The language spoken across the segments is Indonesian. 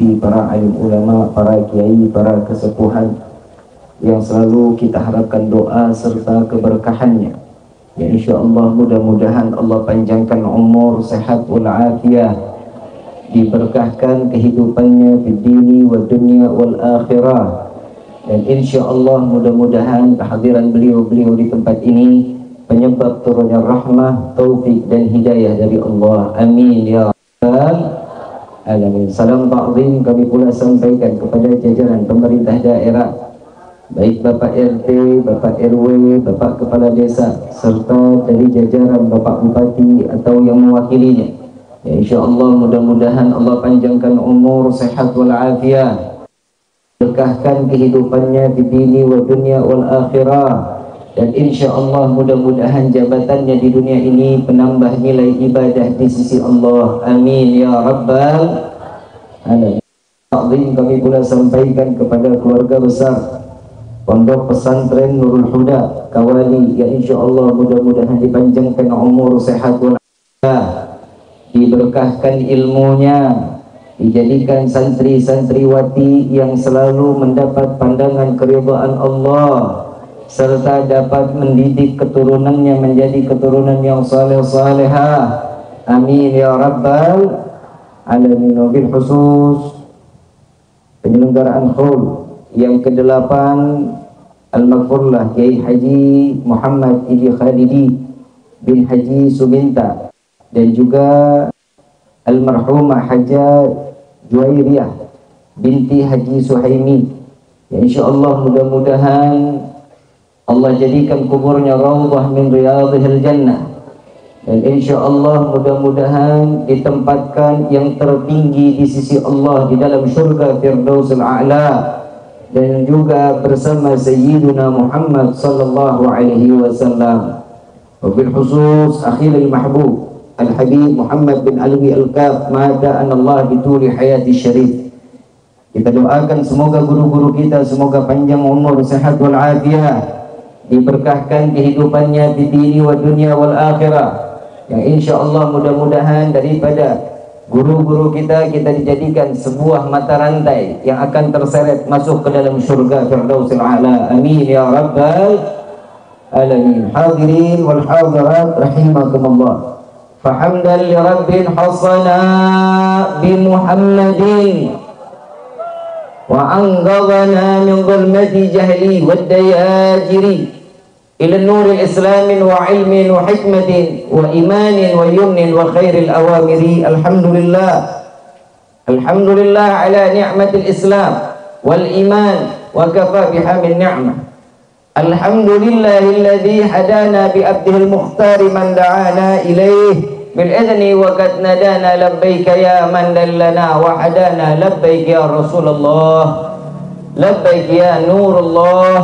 habaib, para alim ulama, para kiai, para kesepuhan yang selalu kita harapkan doa serta keberkahannya. Ya insyaallah mudah-mudahan Allah panjangkan umur, sehat walafiat, diberkahkan kehidupannya di dini wa dunia wal akhirah. Dan insyaallah mudah-mudahan kehadiran beliau-beliau di tempat ini penyebab turunnya rahmah, taufik dan hidayah dari Allah. Amin ya rabbal alamin. Salam ta'zim kami pula sampaikan kepada jajaran pemerintah daerah, baik Bapak RT, Bapak RW, Bapak Kepala Desa, serta dari jajaran Bapak Bupati atau yang mewakilinya. Ya insyaallah mudah-mudahan Allah panjangkan umur, sehat walafiat, berkahkan kehidupannya di dini wa dunia wal akhirah. Dan insyaallah mudah-mudahan jabatannya di dunia ini penambah nilai ibadah di sisi Allah. Amin ya rabbal alamin. Ta'zim kami pula sampaikan kepada keluarga besar Pondok Pesantren Nurul Huda Kawali, ya insyaallah mudah-mudahan dipanjangkan umur, sehat walafiat, diberkahkan ilmunya, dijadikan santri-santriwati yang selalu mendapat pandangan keridhaan Allah, serta dapat mendidik keturunannya menjadi keturunan yang saleh-salehah. Amin ya rabbal alamin. Wabil khusus penyelenggaraan haul yang ke-8 Al-Maghfurlah Kiai Haji Muhammad Idi Khalidi bin Haji Subinta dan juga Almarhumah Hajjah Juwairiyah binti Haji Suhaimi. Ya insyaallah mudah-mudahan Allah jadikan kuburnya raudhah min riyadhil jannah, dan insyaallah mudah-mudahan ditempatkan yang tertinggi di sisi Allah di dalam surga Firdausul A'la, dan juga bersama Sayyiduna Muhammad sallallahu alaihi wasallam. Wabil khusus akhil mahbub Al-Habib Muhammad bin Alwi Al-Kaf mata anallah bituli hayati syarif. Kita doakan semoga guru-guru kita semoga panjang umur, sehat wal afiat, diberkahkan kehidupannya di dini wa dunia wal akhirah. Yang insyaallah mudah-mudahan daripada guru-guru kita dijadikan sebuah mata rantai yang akan terseret masuk ke dalam surga Firdausil A'la. Amin ya rabbal alamin. Hadirin wal hadirat rahimakumullah. Fahamdan li rabbil hasana bi Muhammadin wa anqadhana min dhulmati jahli wad dayajiri ila nuril islamin wa ilmin wa hikmatin wa imanin wa yumnin wa khairil awamiri. Alhamdulillah ala ni'matil islam wal iman wa kafa biha min ni'mah. Alhamdulillahilladzi hadana bi abdihil mukhtari man da'ana ilaih bil idni wa qad nadana labbaika ya man dallana wa hadana labbaika ya Rasulullah labbaika ya Nurullah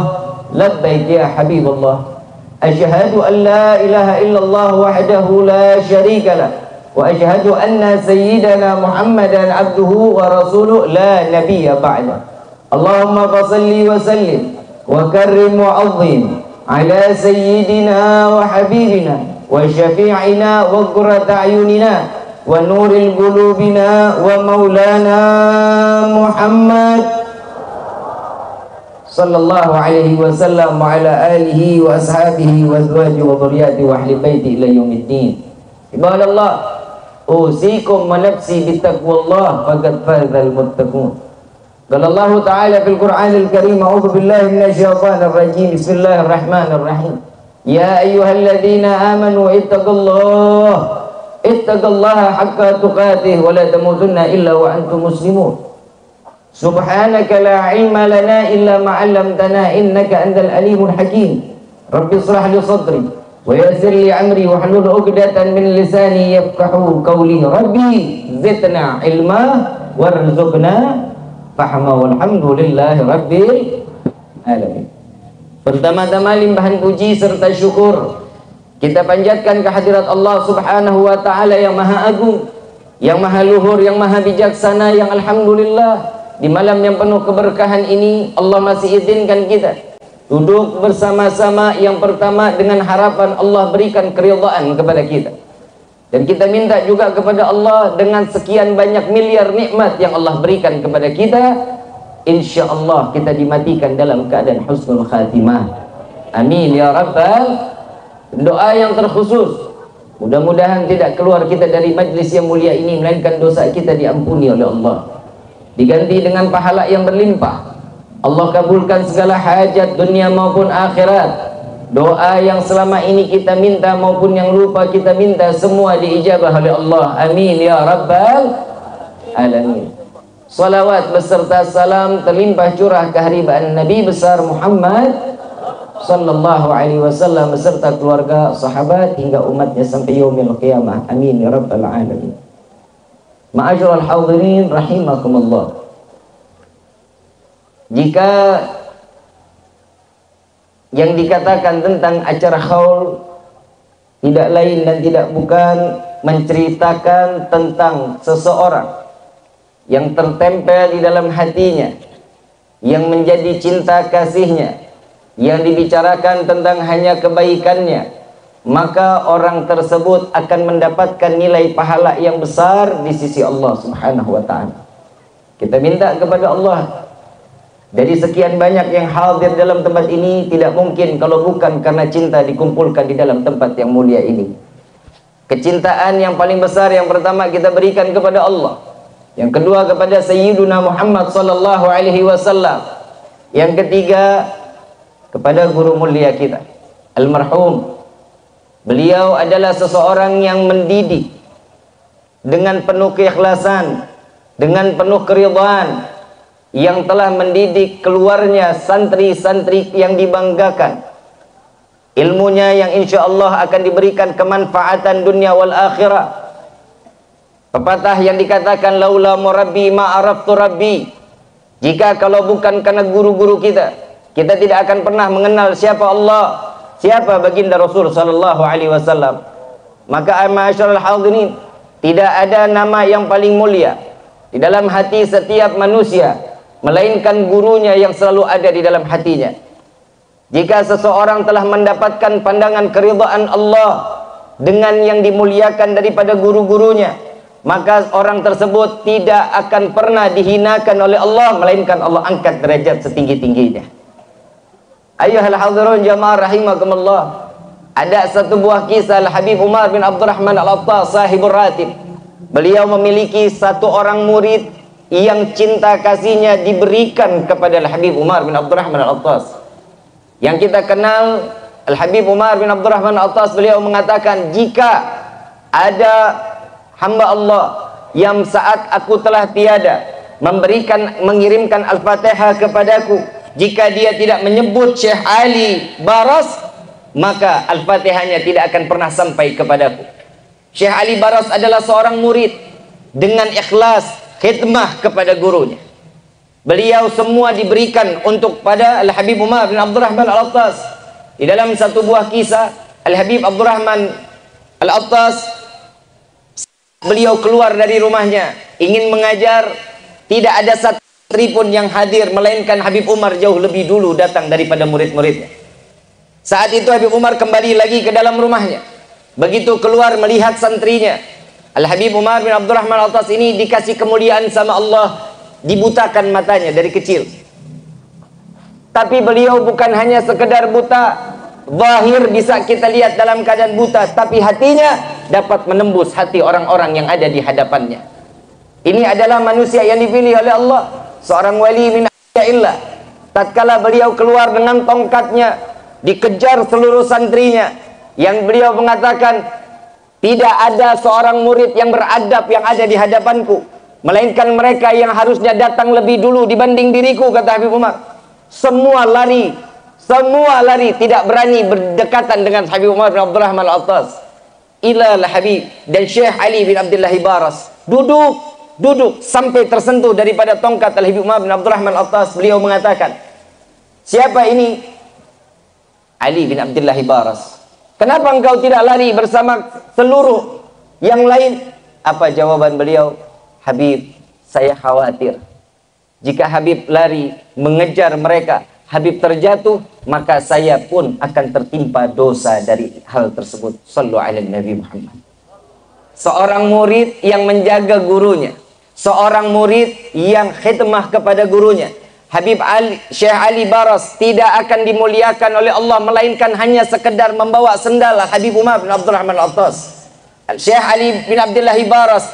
labbaik ya Habibullah. Asyhadu an la ilaha illallah wahdahu la syarika lah wa asyhadu anna sayyidana Muhammadan abduhu wa rasuluh la nabiyya ba'da. Allahumma fasalli wa sallim wa karrim wa azim ala sayyidina wa habibina wa syafi'ina wa qurrata ayunina wa nuril qulubina wa maulana Muhammad sallallahu alaihi wasallam wa ala alihi wa ashabihi wa azwaji wa dhurriyyati wa ahli baiti ila yaumiddin. Ibadallah, usikum wa nafsi bittaqwallah faqad fazal muttaqun. Qala Allah Ta'ala fil Qur'anil Karim, a'udzu billahi minasy syaithanir rajim. Bismillahirrahmanirrahim. Ya ayyuhalladzina amanu ittaqullaha haqqa tuqatih wa la tamutunna illa wa antum muslimun. Subhanaka la ilma lana illa ma 'allamtana innaka antal alimul hakim. Rabbi shrah li sadri wa yassir li amri wa hlul 'uqdatan min lisani yafqahu qawli. Rabbi zidna ilma warzuqna fahma walhamdulillahi rabbil alamin. Pertama-tama limpahan puji serta syukur kita panjatkan kehadirat Allah Subhanahu wa taala yang maha agung, yang maha luhur, yang maha bijaksana, yang alhamdulillah di malam yang penuh keberkahan ini Allah masih izinkan kita duduk bersama-sama. Yang pertama dengan harapan Allah berikan keridhaan kepada kita, Dan kita minta juga kepada Allah dengan sekian banyak miliar nikmat yang Allah berikan kepada kita, insya Allah kita dimatikan dalam keadaan husnul khatimah. Amin ya rabbal. Doa yang terkhusus, mudah-mudahan tidak keluar kita dari majlis yang mulia ini melainkan dosa kita diampuni oleh Allah, diganti dengan pahala yang berlimpah. Allah kabulkan segala hajat dunia maupun akhirat. Doa yang selama ini kita minta maupun yang lupa kita minta, semua diijabah oleh Allah. Amin ya rabbal alamin. Salawat beserta salam terlimpah curah keharibaan Nabi besar Muhammad sallallahu alaihi wasallam beserta keluarga, sahabat hingga umatnya sampai yaumil qiyamah. Amin ya rabbal alamin. Ma'asyiral hadirin rahimakumullah. Jika yang dikatakan tentang acara haul tidak lain dan tidak bukan menceritakan tentang seseorang yang tertempel di dalam hatinya, yang menjadi cinta kasihnya, yang dibicarakan tentang hanya kebaikannya, maka orang tersebut akan mendapatkan nilai pahala yang besar di sisi Allah Subhanahu wa ta'ala. Kita minta kepada Allah, dari sekian banyak yang hadir dalam tempat ini, tidak mungkin kalau bukan karena cinta dikumpulkan di dalam tempat yang mulia ini. Kecintaan yang paling besar yang pertama kita berikan kepada Allah, yang kedua kepada Sayyiduna Muhammad sallallahu alaihi wasallam, yang ketiga kepada guru mulia kita almarhum. Beliau adalah seseorang yang mendidik dengan penuh keikhlasan, dengan penuh keridhaan, yang telah mendidik keluarnya santri-santri yang dibanggakan, ilmunya yang insya Allah akan diberikan kemanfaatan dunia wal akhirah. Pepatah yang dikatakan laula murabbi ma araftu rabbi, jika kalau bukan karena guru-guru kita, kita tidak akan pernah mengenal siapa Allah, siapa baginda Rasul sallallahu alaihi wasallam. Maka ma'asyiral hadirin, tidak ada nama yang paling mulia di dalam hati setiap manusia melainkan gurunya yang selalu ada di dalam hatinya. Jika seseorang telah mendapatkan pandangan keridhaan Allah dengan yang dimuliakan daripada guru-gurunya, maka orang tersebut tidak akan pernah dihinakan oleh Allah, melainkan Allah angkat derajat setinggi-tingginya. Ayyuhal hadirun jamaah rahimakumullah. Ada satu buah kisah Al-Habib Umar bin Abdurrahman Al-Attas sahibur ratib. Beliau memiliki satu orang murid yang cinta kasihnya diberikan kepada Al-Habib Umar bin Abdurrahman Al-Attas. Yang kita kenal Al-Habib Umar bin Abdurrahman Al-Attas, beliau mengatakan, jika ada hamba Allah yang saat aku telah tiada mengirimkan Al-Fatihah kepadaku, jika dia tidak menyebut Syekh Ali Baras, maka Al-Fatihahnya tidak akan pernah sampai kepadaku. Syekh Ali Baras adalah seorang murid dengan ikhlas khidmah kepada gurunya. Beliau semua diberikan untuk pada Al-Habib Umar bin Abdurrahman Al-Attas. Di dalam satu buah kisah, Al-Habib Abdurrahman Al-Attas, beliau keluar dari rumahnya ingin mengajar, tidak ada santri pun yang hadir, melainkan Habib Umar jauh lebih dulu datang daripada murid-muridnya. Saat itu Habib Umar kembali lagi ke dalam rumahnya. Begitu keluar melihat santrinya, Al-Habib Umar bin Abdurrahman Al-Attas ini dikasih kemuliaan sama Allah, dibutakan matanya dari kecil. Tapi beliau bukan hanya sekedar buta, zahir bisa kita lihat dalam keadaan buta, tapi hatinya dapat menembus hati orang-orang yang ada di hadapannya. Ini adalah manusia yang dipilih oleh Allah, seorang wali min awliyaillah. Tatkala beliau keluar dengan tongkatnya, dikejar seluruh santrinya, yang beliau mengatakan, tidak ada seorang murid yang beradab yang ada di hadapanku, melainkan mereka yang harusnya datang lebih dulu dibanding diriku, kata Habib Umar. Semua lari, tidak berani berdekatan dengan Habib Umar bin Abdurrahman Al-Attas. Ila Habib dan Syekh Ali bin Abdullah Baras duduk sampai tersentuh daripada tongkat Al-Habib Umar bin Abdurrahman Al-Attas. Beliau mengatakan, siapa ini? Ali bin Abdullah Baras. Kenapa engkau tidak lari bersama seluruh yang lain? Apa jawaban beliau? Habib, saya khawatir jika Habib lari mengejar mereka, Habib terjatuh, maka saya pun akan tertimpa dosa dari hal tersebut. Sallu ala Nabi Muhammad. seorang murid yang menjaga gurunya, seorang murid yang khidmah kepada gurunya. Habib Ali, Syekh Ali Baras tidak akan dimuliakan oleh Allah melainkan hanya sekedar membawa sendal Habib Umar bin Abdurrahman Al-Attas. Syekh Ali bin Abdullah Baras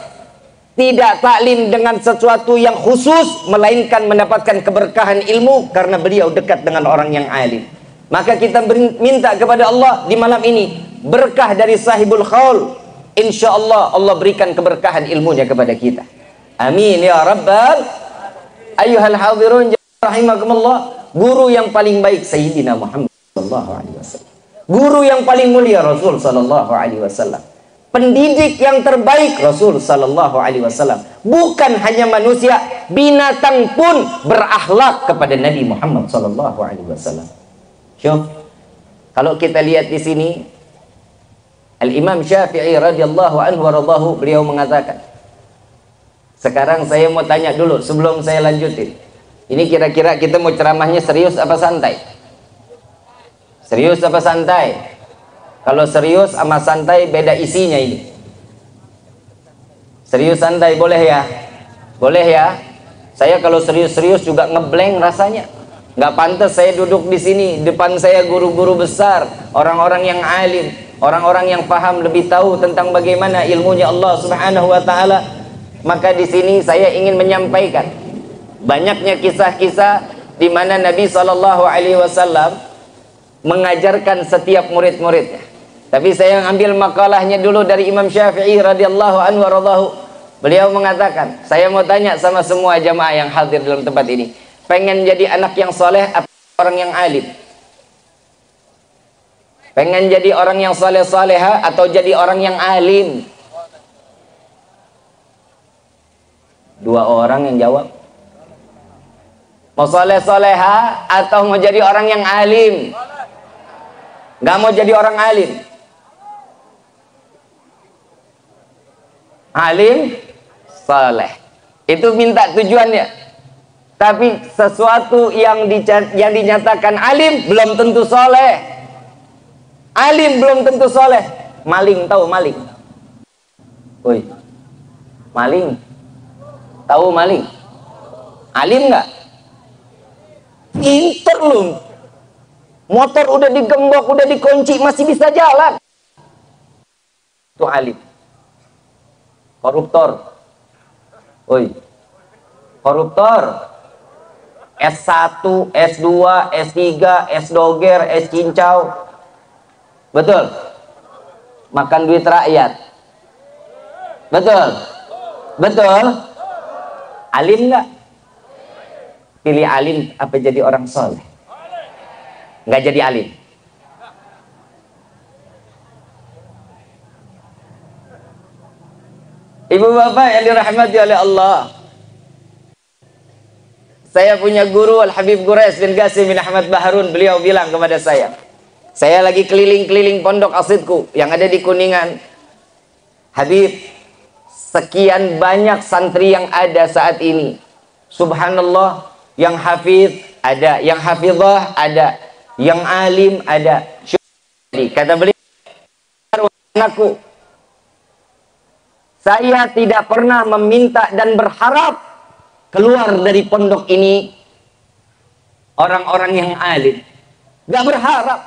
tidak taklim dengan sesuatu yang khusus melainkan mendapatkan keberkahan ilmu karena beliau dekat dengan orang yang alim. Maka kita minta kepada Allah di malam ini berkah dari sahibul qaul. Insyaallah Allah berikan keberkahan ilmunya kepada kita. Amin ya rabbal ayyuhal hadirun rahimakumullah. Guru yang paling baik Sayyidina Muhammad sallallahu alaihi wasallam. Guru yang paling mulia Rasul sallallahu alaihi wasallam. Pendidik yang terbaik Rasul sallallahu alaihi wasallam. Bukan hanya manusia, binatang pun berakhlak kepada Nabi Muhammad sallallahu alaihi wasallam. Syuf, kalau kita lihat di sini Al-Imam Syafi'i radhiyallahu anhu waradahu, beliau mengatakan, sekarang saya mau tanya dulu sebelum saya lanjutin. Ini kira-kira kita mau ceramahnya serius apa santai? Serius apa santai? Kalau serius sama santai beda isinya ini. Serius santai boleh ya? Boleh ya? Saya kalau serius-serius juga ngeblank rasanya. Nggak pantas saya duduk di sini, depan saya guru-guru besar, orang-orang yang alim, orang-orang yang paham lebih tahu tentang bagaimana ilmunya Allah Subhanahu wa taala. Maka di sini saya ingin menyampaikan banyaknya kisah-kisah di mana Nabi sallallahu alaihi wasallam mengajarkan setiap murid-muridnya. Tapi saya ambil makalahnya dulu dari Imam Syafi'i radhiyallahu anhu waradahu. Beliau mengatakan, saya mau tanya sama semua jamaah yang hadir dalam tempat ini, pengen jadi anak yang soleh apa orang yang alim? Pengen jadi orang yang soleh-soleha atau jadi orang yang alim? Dua orang yang jawab. Mau soleh-soleha atau mau jadi orang yang alim? Gak mau jadi orang alim. Alim, soleh. Itu minta tujuannya. Tapi sesuatu yang dinyatakan alim belum tentu soleh. Alim belum tentu soleh. Maling, tahu maling? Woi, maling. Tahu maling? Alim nggak? Pinter lu. Motor udah digembok, udah dikunci, masih bisa jalan. Itu alim. Koruptor. Woi, koruptor. S1, S2, S3, S doger, S cincau. Betul? Makan duit rakyat. Betul? Betul? Alim nggak? Pilih alim apa jadi orang soleh? Nggak jadi alim. Ibu bapak yang dirahmati oleh Allah, saya punya guru Al-Habib Quraish bin Qasim bin Ahmad Baharun. Beliau bilang kepada saya lagi keliling-keliling pondok asidku yang ada di Kuningan. Habib, sekian banyak santri yang ada saat ini. Subhanallah, yang hafiz ada, yang hafizah ada, yang alim ada. Kata beliau, anakku, saya tidak pernah meminta dan berharap keluar dari pondok ini orang-orang yang alim. Gak berharap.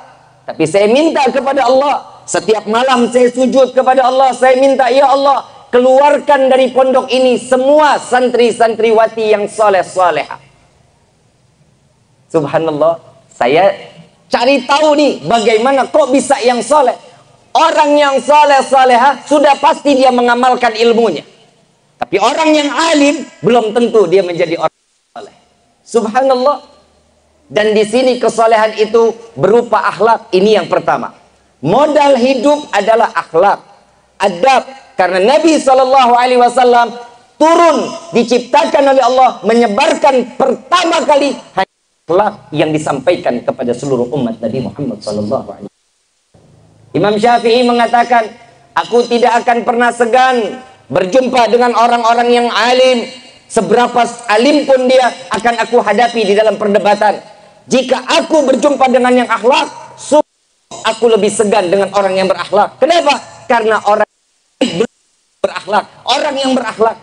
Tapi saya minta kepada Allah. Setiap malam saya sujud kepada Allah. Saya minta, ya Allah, keluarkan dari pondok ini semua santri-santriwati yang soleh-solehah. Subhanallah. Saya cari tahu nih, bagaimana kok bisa yang soleh. Orang yang soleh-solehah sudah pasti dia mengamalkan ilmunya. Tapi orang yang alim belum tentu dia menjadi orang soleh. Subhanallah. Dan di sini kesolehan itu berupa akhlak. Ini yang pertama. Modal hidup adalah akhlak, adab. Karena Nabi SAW turun diciptakan oleh Allah menyebarkan pertama kali hanya akhlak yang disampaikan kepada seluruh umat Nabi Muhammad SAW. Imam Syafi'i mengatakan, aku tidak akan pernah segan berjumpa dengan orang-orang yang alim. Seberapa alim pun dia akan aku hadapi di dalam perdebatan. Jika aku berjumpa dengan yang akhlak, aku lebih segan dengan orang yang berakhlak. Kenapa? Karena orang berakhlak. Orang yang berakhlak,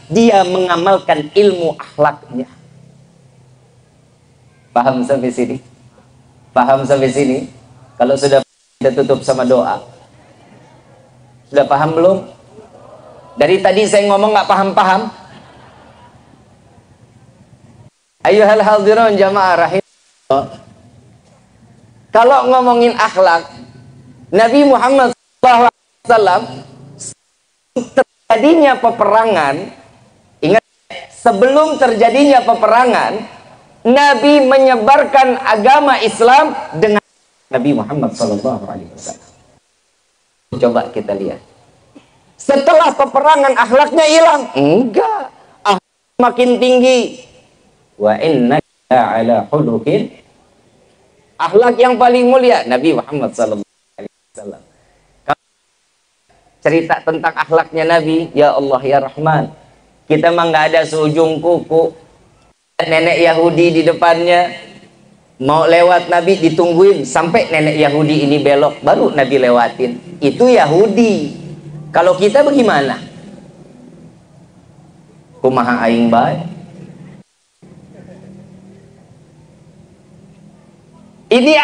dia mengamalkan ilmu akhlaknya. Paham sampai sini? Paham sampai sini? Kalau sudah, kita tutup sama doa. Sudah paham belum? Dari tadi saya ngomong nggak paham-paham. Ayyuhal hadirin jamaah rahimahullah. Kalau ngomongin akhlak, Nabi Muhammad SAW terjadinya peperangan, ingat, sebelum terjadinya peperangan, Nabi menyebarkan agama Islam dengan Nabi Muhammad SAW. Coba kita lihat. Setelah peperangan akhlaknya hilang? Enggak. Akhlak makin tinggi. Wa innaka ala khuluqin. Akhlak yang paling mulia Nabi Muhammad SAW. Cerita tentang akhlaknya Nabi, ya Allah ya Rahman, kita mah nggak ada seujung kuku. Nenek Yahudi di depannya, mau lewat Nabi ditungguin sampai nenek Yahudi ini belok, baru Nabi lewatin. Itu Yahudi. Kalau kita bagaimana? Kumaha aing bae. Ini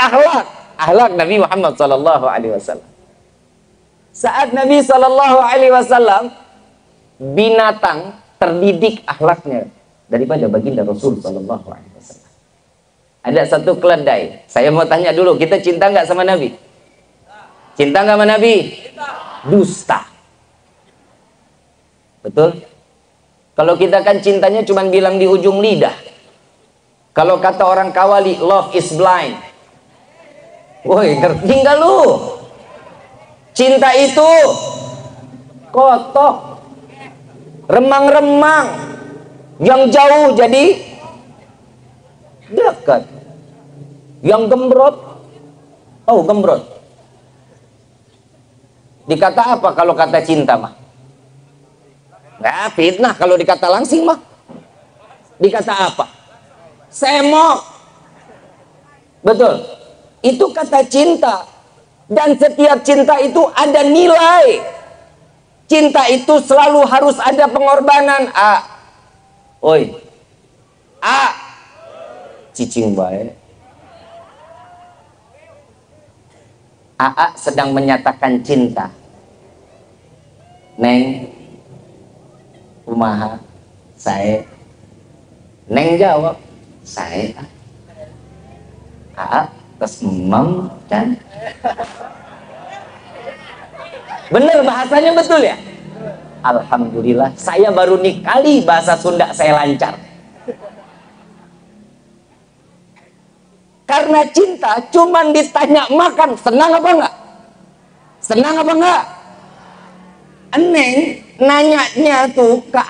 akhlak Nabi Muhammad SAW. Saat Nabi SAW, binatang terdidik akhlaknya daripada baginda Rasul SAW. Ada satu keledai. Saya mau tanya dulu, kita cinta nggak sama Nabi? Cinta nggak sama Nabi? Dusta. Betul? Kalau kita kan cintanya cuma bilang di ujung lidah. Kalau kata orang Kawali, love is blind. Woi, ngerti nggak lu? Cinta itu kotok, remang-remang. Yang jauh jadi dekat. Yang gembrot, oh gembrot. Dikata apa kalau kata cinta mah? Nggak, fitnah. Kalau dikata langsing mah, dikata apa? Semok. Betul. Itu kata cinta. Dan setiap cinta itu ada nilai. Cinta itu selalu harus ada pengorbanan. Oi, cicing bae. Sedang menyatakan cinta. Neng, kumaha? Saya. Neng jawab, saya. Terus mam kan? Bener bahasanya, betul ya? Alhamdulillah, saya baru kali bahasa Sunda saya lancar. Karena cinta cuman ditanya makan, senang apa enggak? Senang apa enggak? Neng nanyanya tuh ke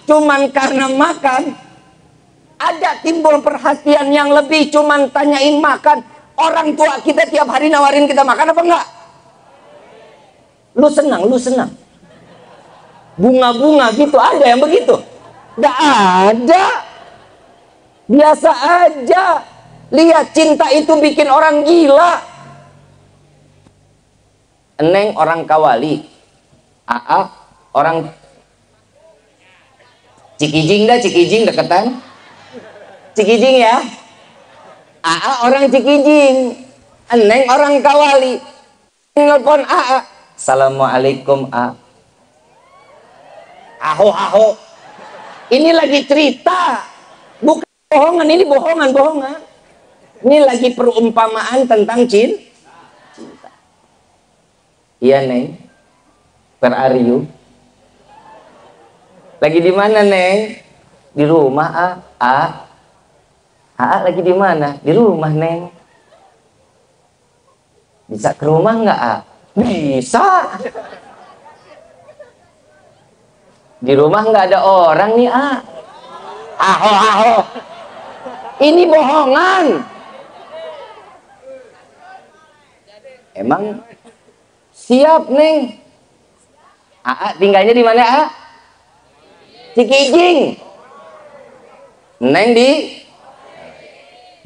cuman karena makan. Ada timbul perhatian yang lebih, cuman tanyain makan. Orang tua kita tiap hari nawarin kita makan apa enggak? Lu senang, lu senang. Bunga-bunga gitu, ada yang begitu? Nggak ada. Biasa aja. Lihat, cinta itu bikin orang gila. Neng orang Kawali, orang Cikijing dah, Cikijing deketan. Cikijing ya. Orang Cikijing. Neng orang Kawali. Nelpon Assalamualaikum Aho. Ini lagi cerita, bukan bohongan. Ini bohongan. Ini lagi perumpamaan tentang cinta. Iya Neng, where are you? Lagi di mana Neng? Di rumah lagi di mana? Di rumah Neng. Bisa ke rumah nggak Bisa. Di rumah nggak ada orang nih Aho. Ini bohongan. Emang siap Neng. Tinggalnya di mana Cikijing. Neng di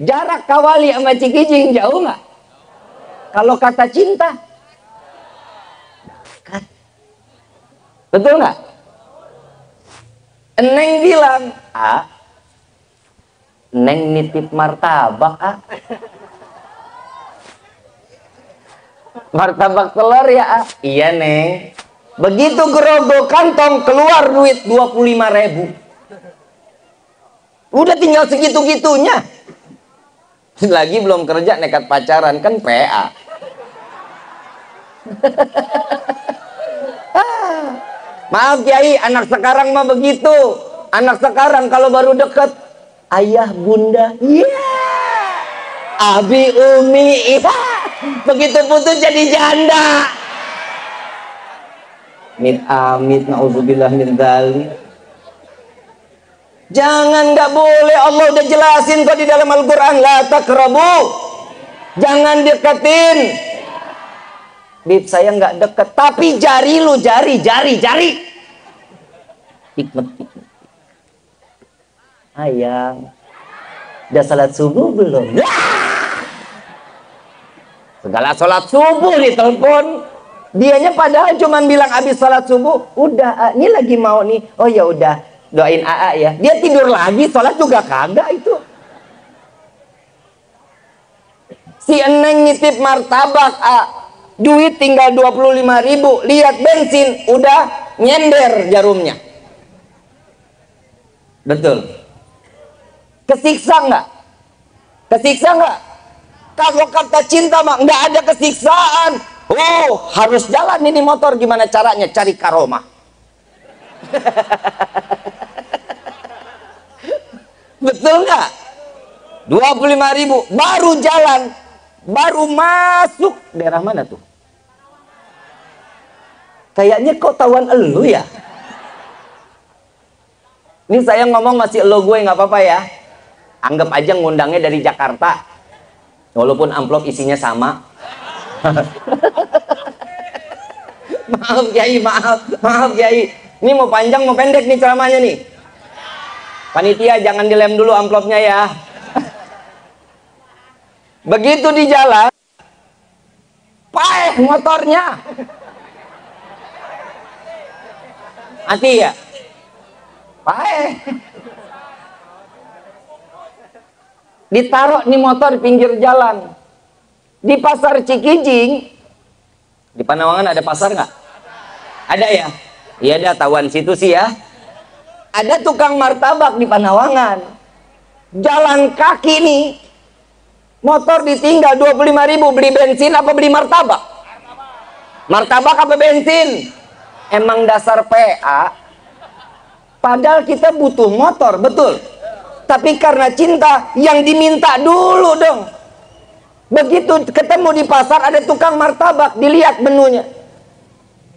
jarak Kawali sama Cikijing jauh nggak? Kalau kata cinta, Betul nggak? Neng bilang, Neng nitip martabak, martabak telur ya, iya Neng. Begitu gerogoh kantong keluar duit 25.000. Udah tinggal segitu-gitunya. Lagi belum kerja nekat pacaran kan PA. Maaf Kiai, anak sekarang mah begitu. Anak sekarang kalau baru deket, ayah bunda, abi umi, begitu putus jadi janda. Amit naudzubillah min dzalik. Jangan, nggak boleh. Allah udah jelasin kok di dalam Al-Quran, la taqrabu, jangan deketin. Bib, saya nggak deket, tapi jari lu, jari. Hikmat. Ayang, udah salat subuh belum? Segala salat subuh ditelepon. Dianya padahal cuma bilang habis salat subuh, udah, ini lagi mau nih. Oh ya udah, doain AA ya. Dia tidur lagi, salat juga kagak itu. Si Eneng nitip martabak, duit tinggal 25.000, lihat bensin udah nyender jarumnya. Betul. Kesiksa nggak? Kesiksa nggak? Kalau kata cinta mah nggak ada kesiksaan. Oh, harus jalan ini motor, gimana caranya? Cari karomah. Betul nggak? 25.000 baru jalan, baru masuk daerah mana tuh? Kayaknya kok tawan elu ya? Ini saya ngomong masih elu gue, nggak apa-apa ya. Anggap aja ngundangnya dari Jakarta, walaupun amplop isinya sama. Maaf Kiai, maaf Kiai. Ini mau panjang mau pendek nih ceramahnya nih. Panitia jangan dilem dulu amplopnya ya. Begitu di jalan, paeh motornya. Mati ya? Paeh. Ditaruh nih motor di pinggir jalan. Di pasar Cikijing, di Panawangan ada pasar nggak? Ada ya? Iya ada, tawan situ sih ya. Ada tukang martabak di Panawangan. Jalan kaki nih, motor ditinggal 25.000, beli bensin apa beli martabak? Martabak apa bensin? Emang dasar PA. Padahal kita butuh motor, betul. Tapi karena cinta, yang diminta dulu dong. Begitu ketemu di pasar ada tukang martabak, dilihat menunya.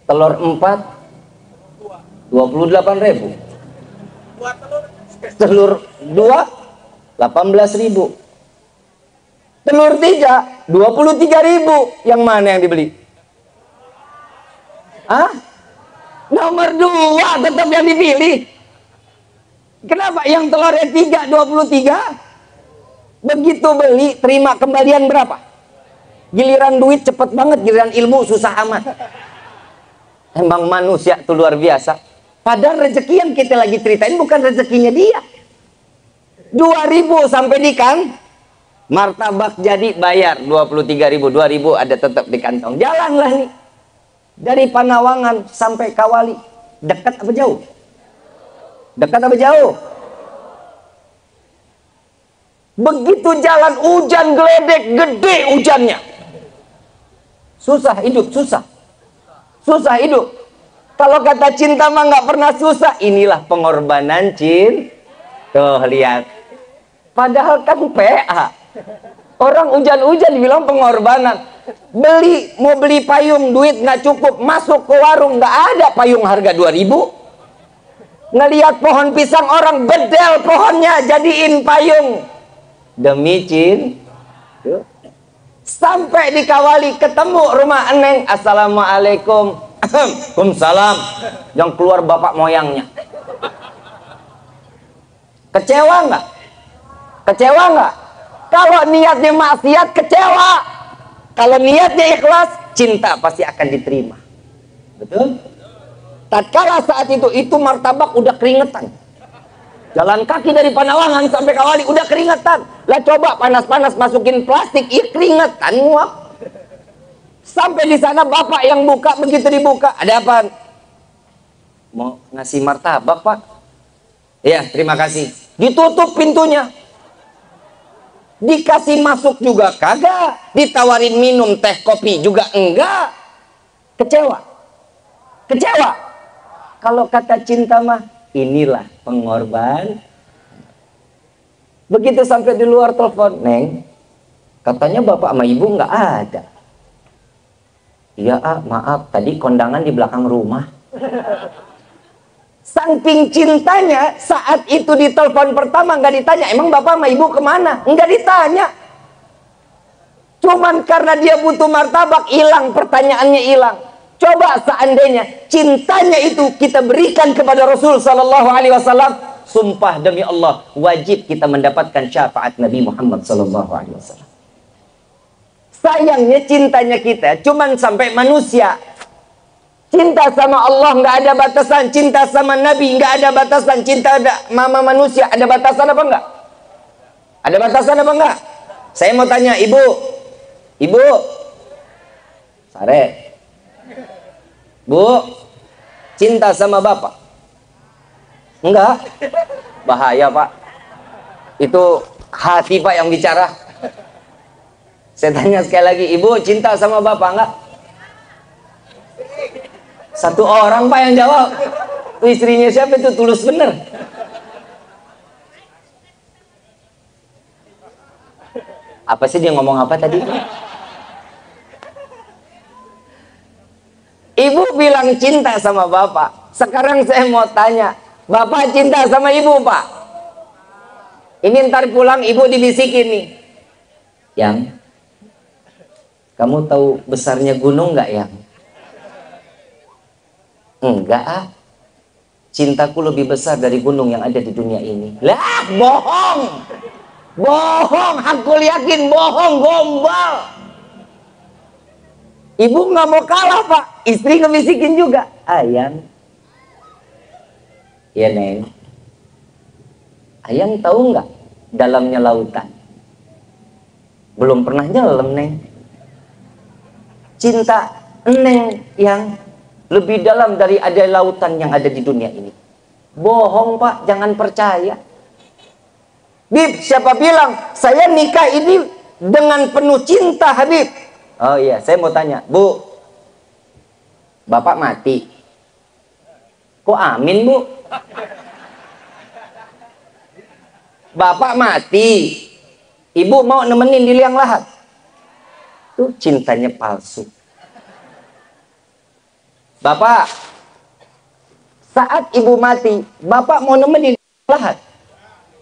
Telur 4 28.000. Telur 2 18.000. Telur 3 23.000. Yang mana yang dibeli? Nomor 2 tetap yang dipilih. Kenapa? Yang telurnya 3 23. Begitu beli, terima kembalian berapa? Giliran duit cepet banget, giliran ilmu susah amat. Emang manusia itu luar biasa. Padahal rezeki yang kita lagi ceritain bukan rezekinya dia. 2.000 sampai di kan, martabak jadi bayar 23.000, 2.000 ada tetap di kantong. Jalanlah nih dari Panawangan sampai Kawali, dekat apa jauh? Dekat apa jauh? Begitu jalan hujan geledek, gede hujannya. Susah hidup, susah. Susah hidup. Kalau kata cinta mah nggak pernah susah. Inilah pengorbanan cinta. Tuh lihat. Padahal kan PA. Orang hujan-hujan dibilang pengorbanan. Mau beli payung, duit nggak cukup. Masuk ke warung, nggak ada payung harga 2.000. Ngelihat pohon pisang orang bedel pohonnya, jadiin payung. Demi cinta. Sampai di Kawali ketemu rumah Eneng. Assalamualaikum. Waalaikumsalam. Yang keluar bapak moyangnya. Kecewa nggak? Kecewa nggak? Kalau niatnya maksiat kecewa. Kalau niatnya ikhlas, cinta pasti akan diterima. Betul? Tatkala saat itu martabak udah keringetan. Jalan kaki dari Panawangan sampai Kawali udah keringetan. Lah coba panas-panas masukin plastik, keringetan nguap. Sampai di sana bapak yang buka, begitu dibuka, ada apa? Mau ngasih martabak, Pak? Ya, terima kasih. Ditutup pintunya. Dikasih masuk juga kagak. Ditawarin minum teh kopi juga enggak. Kecewa. Kecewa. Kalau kata cinta mah, inilah pengorban. Begitu sampai di luar telepon, Neng, katanya bapak sama ibu nggak ada. Iya, maaf, tadi kondangan di belakang rumah. Saking cintanya, saat itu di telepon pertama nggak ditanya, emang bapak sama ibu kemana? Nggak ditanya. Cuman karena dia butuh martabak, hilang, pertanyaannya hilang. Coba seandainya cintanya itu kita berikan kepada Rasul Sallallahu Alaihi Wasallam, sumpah demi Allah, wajib kita mendapatkan syafaat Nabi Muhammad Sallallahu Alaihi Wasallam. Sayangnya cintanya kita cuman sampai manusia. Cinta sama Allah nggak ada batasan, cinta sama Nabi nggak ada batasan, cinta mama manusia ada batasan apa enggak? Ada batasan apa enggak? Saya mau tanya, ibu, sare, bu, cinta sama bapak? Enggak, bahaya pak. Itu hati pak yang bicara. Saya tanya sekali lagi, ibu cinta sama bapak enggak? Satu orang pak yang jawab. Istrinya siapa itu? Tulus bener. Apa sih dia ngomong apa tadi? Ibu bilang cinta sama bapak. Sekarang saya mau tanya, bapak cinta sama ibu pak? Ini ntar pulang ibu dibisikin nih, Yang, kamu tahu besarnya gunung nggak Yang? Enggak, cintaku lebih besar dari gunung yang ada di dunia ini. Lah, bohong, bohong, aku yakin bohong, gombal. Ibu nggak mau kalah pak, istri ngebisikin juga, Ayang, ya Neng, Ayang tahu nggak dalamnya lautan? Belum pernah nyelam Neng. Cinta Neng yang lebih dalam dari ada lautan yang ada di dunia ini. Bohong pak, jangan percaya. Bib, siapa bilang saya nikah ini dengan penuh cinta Habib? Oh iya, saya mau tanya, Bu, bapak mati, kok amin Bu? Bapak mati, ibu mau nemenin di liang lahat. Tuh cintanya palsu. Bapak, saat ibu mati, bapak mau nemenin lahat.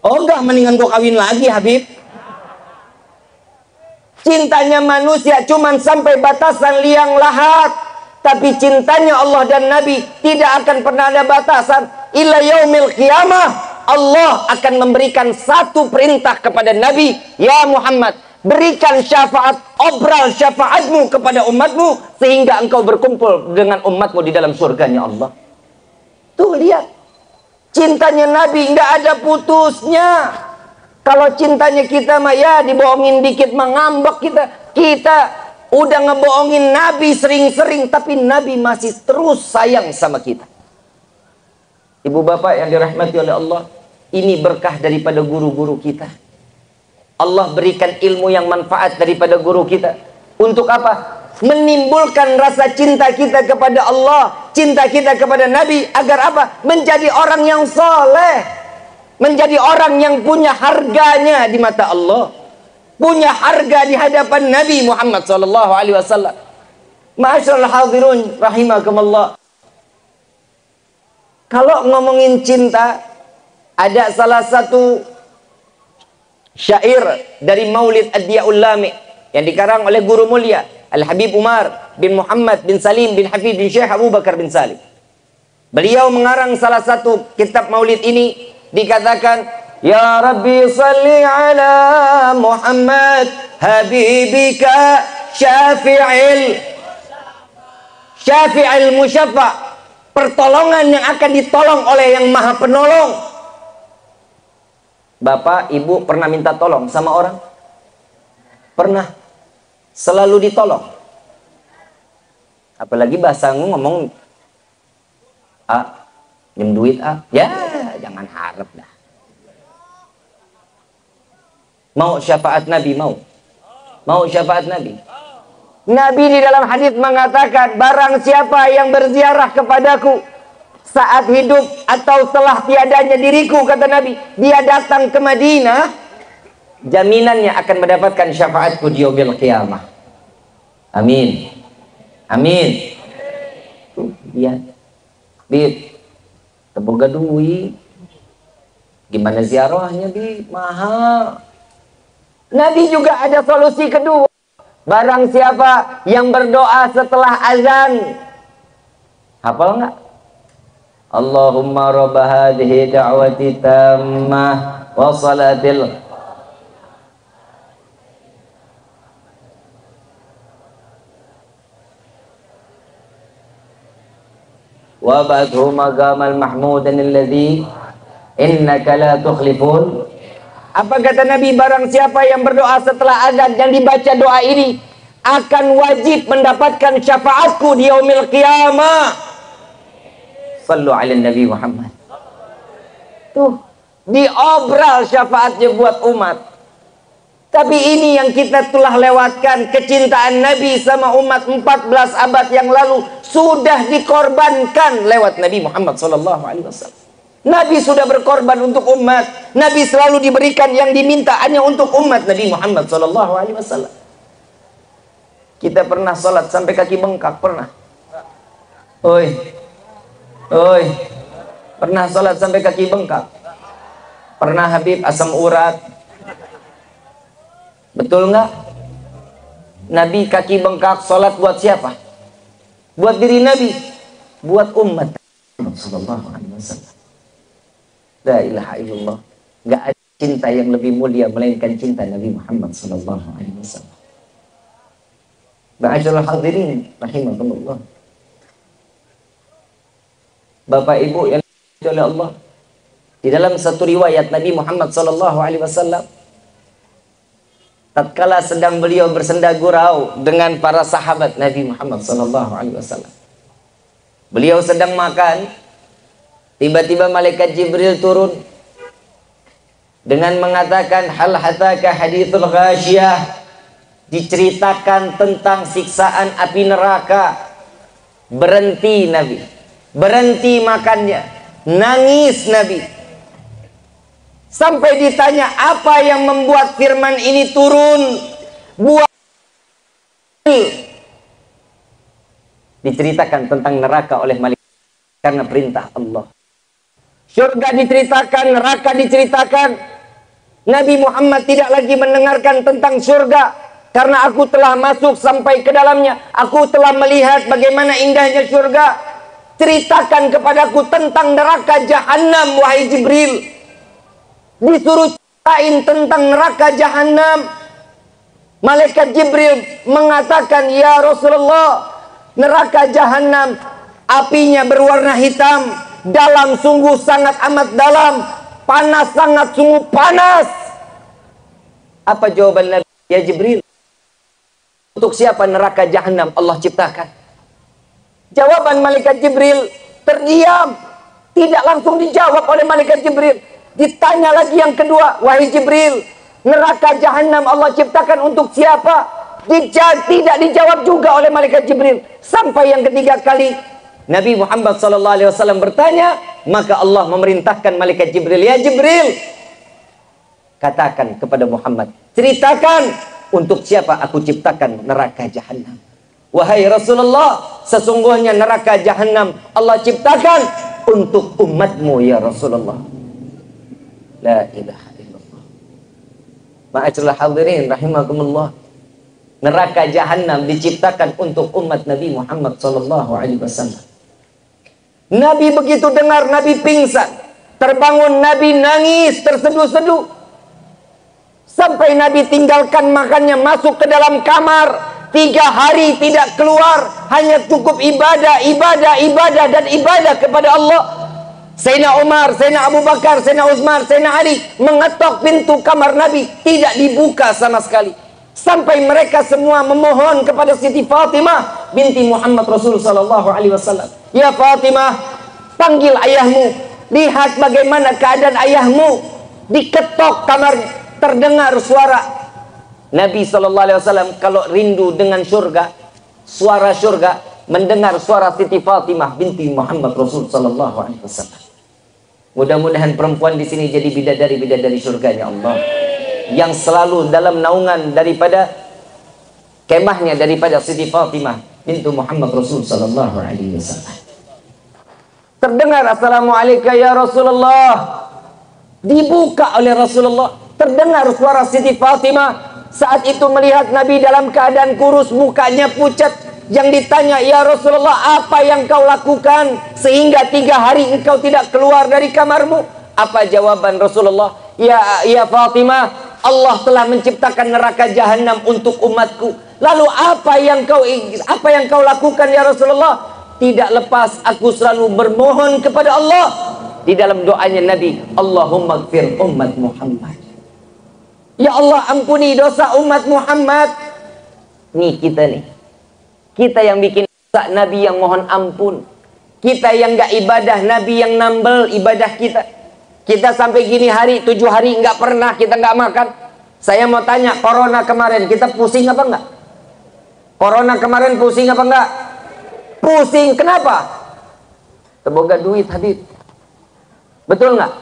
Oh enggak, mendingan gua kawin lagi Habib. Cintanya manusia cuman sampai batasan liang lahat, tapi cintanya Allah dan Nabi tidak akan pernah ada batasan. Ila yaumil qiyamah, Allah akan memberikan satu perintah kepada Nabi, ya Muhammad, berikan syafaat, obral syafaatmu kepada umatmu sehingga engkau berkumpul dengan umatmu di dalam surganya Allah. Tuh lihat, cintanya Nabi nggak ada putusnya. Kalau cintanya kita mah ya dibohongin dikit mengambek kita. Kita udah ngebohongin Nabi sering-sering, tapi Nabi masih terus sayang sama kita. Ibu bapak yang dirahmati oleh Allah, ini berkah daripada guru-guru kita. Allah berikan ilmu yang manfaat daripada guru kita. Untuk apa? Menimbulkan rasa cinta kita kepada Allah, cinta kita kepada Nabi, agar apa? Menjadi orang yang soleh, menjadi orang yang punya harganya di mata Allah, punya harga di hadapan Nabi Muhammad SAW. Ma'asyiral hadirun rahimakumullah. Kalau ngomongin cinta, ada salah satu syair dari Maulid Ad-Diyaul Lami yang dikarang oleh guru mulia Al-Habib Umar bin Muhammad bin Salim bin Hafid bin Syekh Abu Bakar bin Salim. Beliau mengarang salah satu kitab Maulid ini, dikatakan, Ya Rabbi salli ala Muhammad Habibika Syafi'il Musyafa' pertolongan yang akan ditolong oleh yang maha penolong. Bapak, ibu pernah minta tolong sama orang? Pernah. Selalu ditolong. Apalagi bahasa ngomong, minjem duit, ya jangan harap dah. Mau syafaat Nabi, mau syafaat Nabi. Nabi di dalam hadis mengatakan, barang siapa yang berziarah kepadaku saat hidup atau setelah tiadanya diriku, kata Nabi, dia datang ke Madinah, jaminannya akan mendapatkan syafaatku di yaumil qiyamah. Amin. Amin. Iya. Bib, teboga duit. Gimana ziarahnya, Bib? Mahal. Nabi juga ada solusi kedua. Barang siapa yang berdoa setelah azan, hafal nggak? Allahumma rabba hadhihi da'wati tammah wa salatil wa ba'dhu maqamal mahmudan alladhi innaka la tukhlifun. Apa kata Nabi? Barang siapa yang berdoa setelah azan dan dibaca doa ini akan wajib mendapatkan syafaatku di yaumil qiyamah. Sallu ala Nabi Muhammad. Tuh, diobral syafaatnya buat umat. Tapi ini yang kita telah lewatkan. Kecintaan Nabi sama umat 14 abad yang lalu sudah dikorbankan lewat Nabi Muhammad SAW. Nabi sudah berkorban untuk umat. Nabi selalu diberikan yang diminta hanya untuk umat Nabi Muhammad SAW. Kita pernah sholat sampai kaki bengkak, pernah? Oi, pernah sholat sampai kaki bengkak? Pernah Habib asam urat? Betul nggak? Nabi kaki bengkak sholat buat siapa? Buat diri Nabi, buat umat Sallallahu Alaihi Wasallam. La ilaha illallah. Nggak ada cinta yang lebih mulia melainkan cinta Nabi Muhammad Sallallahu Alaihi Wasallam. Ma'asyiral hadirin rahimakumullah. Bapak Ibu yang dimuliakan oleh Allah, di dalam satu riwayat Nabi Muhammad Sallallahu Alaihi Wasallam, tatkala sedang beliau bersenda gurau dengan para sahabat Nabi Muhammad Sallallahu Alaihi Wasallam, beliau sedang makan. Tiba-tiba malaikat Jibril turun dengan mengatakan, hal hataka hadithul ghasyiyah, diceritakan tentang siksaan api neraka. Berhenti Nabi, berhenti makannya, nangis Nabi. Sampai ditanya, apa yang membuat firman ini turun? Buat diceritakan tentang neraka oleh malaikat karena perintah Allah. Surga diceritakan, neraka diceritakan. Nabi Muhammad tidak lagi mendengarkan tentang surga, karena aku telah masuk sampai ke dalamnya. Aku telah melihat bagaimana indahnya surga. Ceritakan kepadaku tentang neraka Jahannam, wahai Jibril. Disuruh ceritain tentang neraka Jahannam. Malaikat Jibril mengatakan, ya Rasulullah, neraka Jahannam apinya berwarna hitam, dalam sungguh sangat amat dalam, panas sangat sungguh panas. Apa jawaban Nabi? Ya Jibril, untuk siapa neraka Jahannam Allah ciptakan? Jawaban malaikat Jibril terdiam, tidak langsung dijawab oleh malaikat Jibril. Ditanya lagi yang kedua, wahai Jibril, neraka Jahannam Allah ciptakan untuk siapa? Tidak dijawab juga oleh malaikat Jibril. Sampai yang ketiga kali Nabi Muhammad SAW bertanya, maka Allah memerintahkan malaikat Jibril, ya Jibril, katakan kepada Muhammad, ceritakan untuk siapa aku ciptakan neraka Jahannam. Wahai Rasulullah, sesungguhnya neraka Jahannam Allah ciptakan untuk umatmu ya Rasulullah. La ilaha illallah. Ma'asyiral hadirin rahimakumullah. Neraka Jahannam diciptakan untuk umat Nabi Muhammad SAW. Nabi begitu dengar, Nabi pingsan. Terbangun Nabi nangis, terseduh-seduh. Sampai Nabi tinggalkan makannya, masuk ke dalam kamar. 3 hari tidak keluar, hanya cukup ibadah, dan ibadah kepada Allah. Sayyidina Umar, Sayyidina Abu Bakar, Sayyidina Utsman, Sayyidina Ali mengetok pintu kamar Nabi, tidak dibuka sama sekali. Sampai mereka semua memohon kepada Siti Fatimah binti Muhammad Rasul sallallahu alaihi wasallam, "Ya Fatimah, panggil ayahmu, lihat bagaimana keadaan ayahmu." Diketok kamarnya, terdengar suara. Nabi sallallahu alaihi wasallam kalau rindu dengan surga, suara surga, mendengar suara Siti Fatimah binti Muhammad Rasul sallallahu alaihi wasallam. Mudah-mudahan perempuan di sini jadi bidadari surganya Allah, yang selalu dalam naungan daripada kemahnya, daripada Siti Fatimah bintu Muhammad Rasul sallallahu alaihi wasallam. Terdengar, "Assalamualaikum ya Rasulullah." Dibuka oleh Rasulullah. Terdengar suara Siti Fatimah. Saat itu melihat Nabi dalam keadaan kurus, mukanya pucat. Yang ditanya, "Ya Rasulullah, apa yang kau lakukan sehingga 3 hari engkau tidak keluar dari kamarmu?" Apa jawaban Rasulullah? Ya Fatimah, Allah telah menciptakan neraka jahanam untuk umatku. Lalu apa yang kau lakukan ya Rasulullah? Tidak lepas aku selalu bermohon kepada Allah. Di dalam doanya Nabi, "Allahumma gfir umat Muhammad." Ya Allah, ampuni dosa umat Muhammad. Nih kita nih. Kita yang bikin dosa, Nabi yang mohon ampun. Kita yang gak ibadah, Nabi yang nambel ibadah kita. Kita sampai gini hari, 7 hari gak pernah kita gak makan. Saya mau tanya, corona kemarin kita pusing apa enggak? Corona kemarin pusing apa enggak? Pusing. Kenapa? Teboga duit Habib. Betul nggak?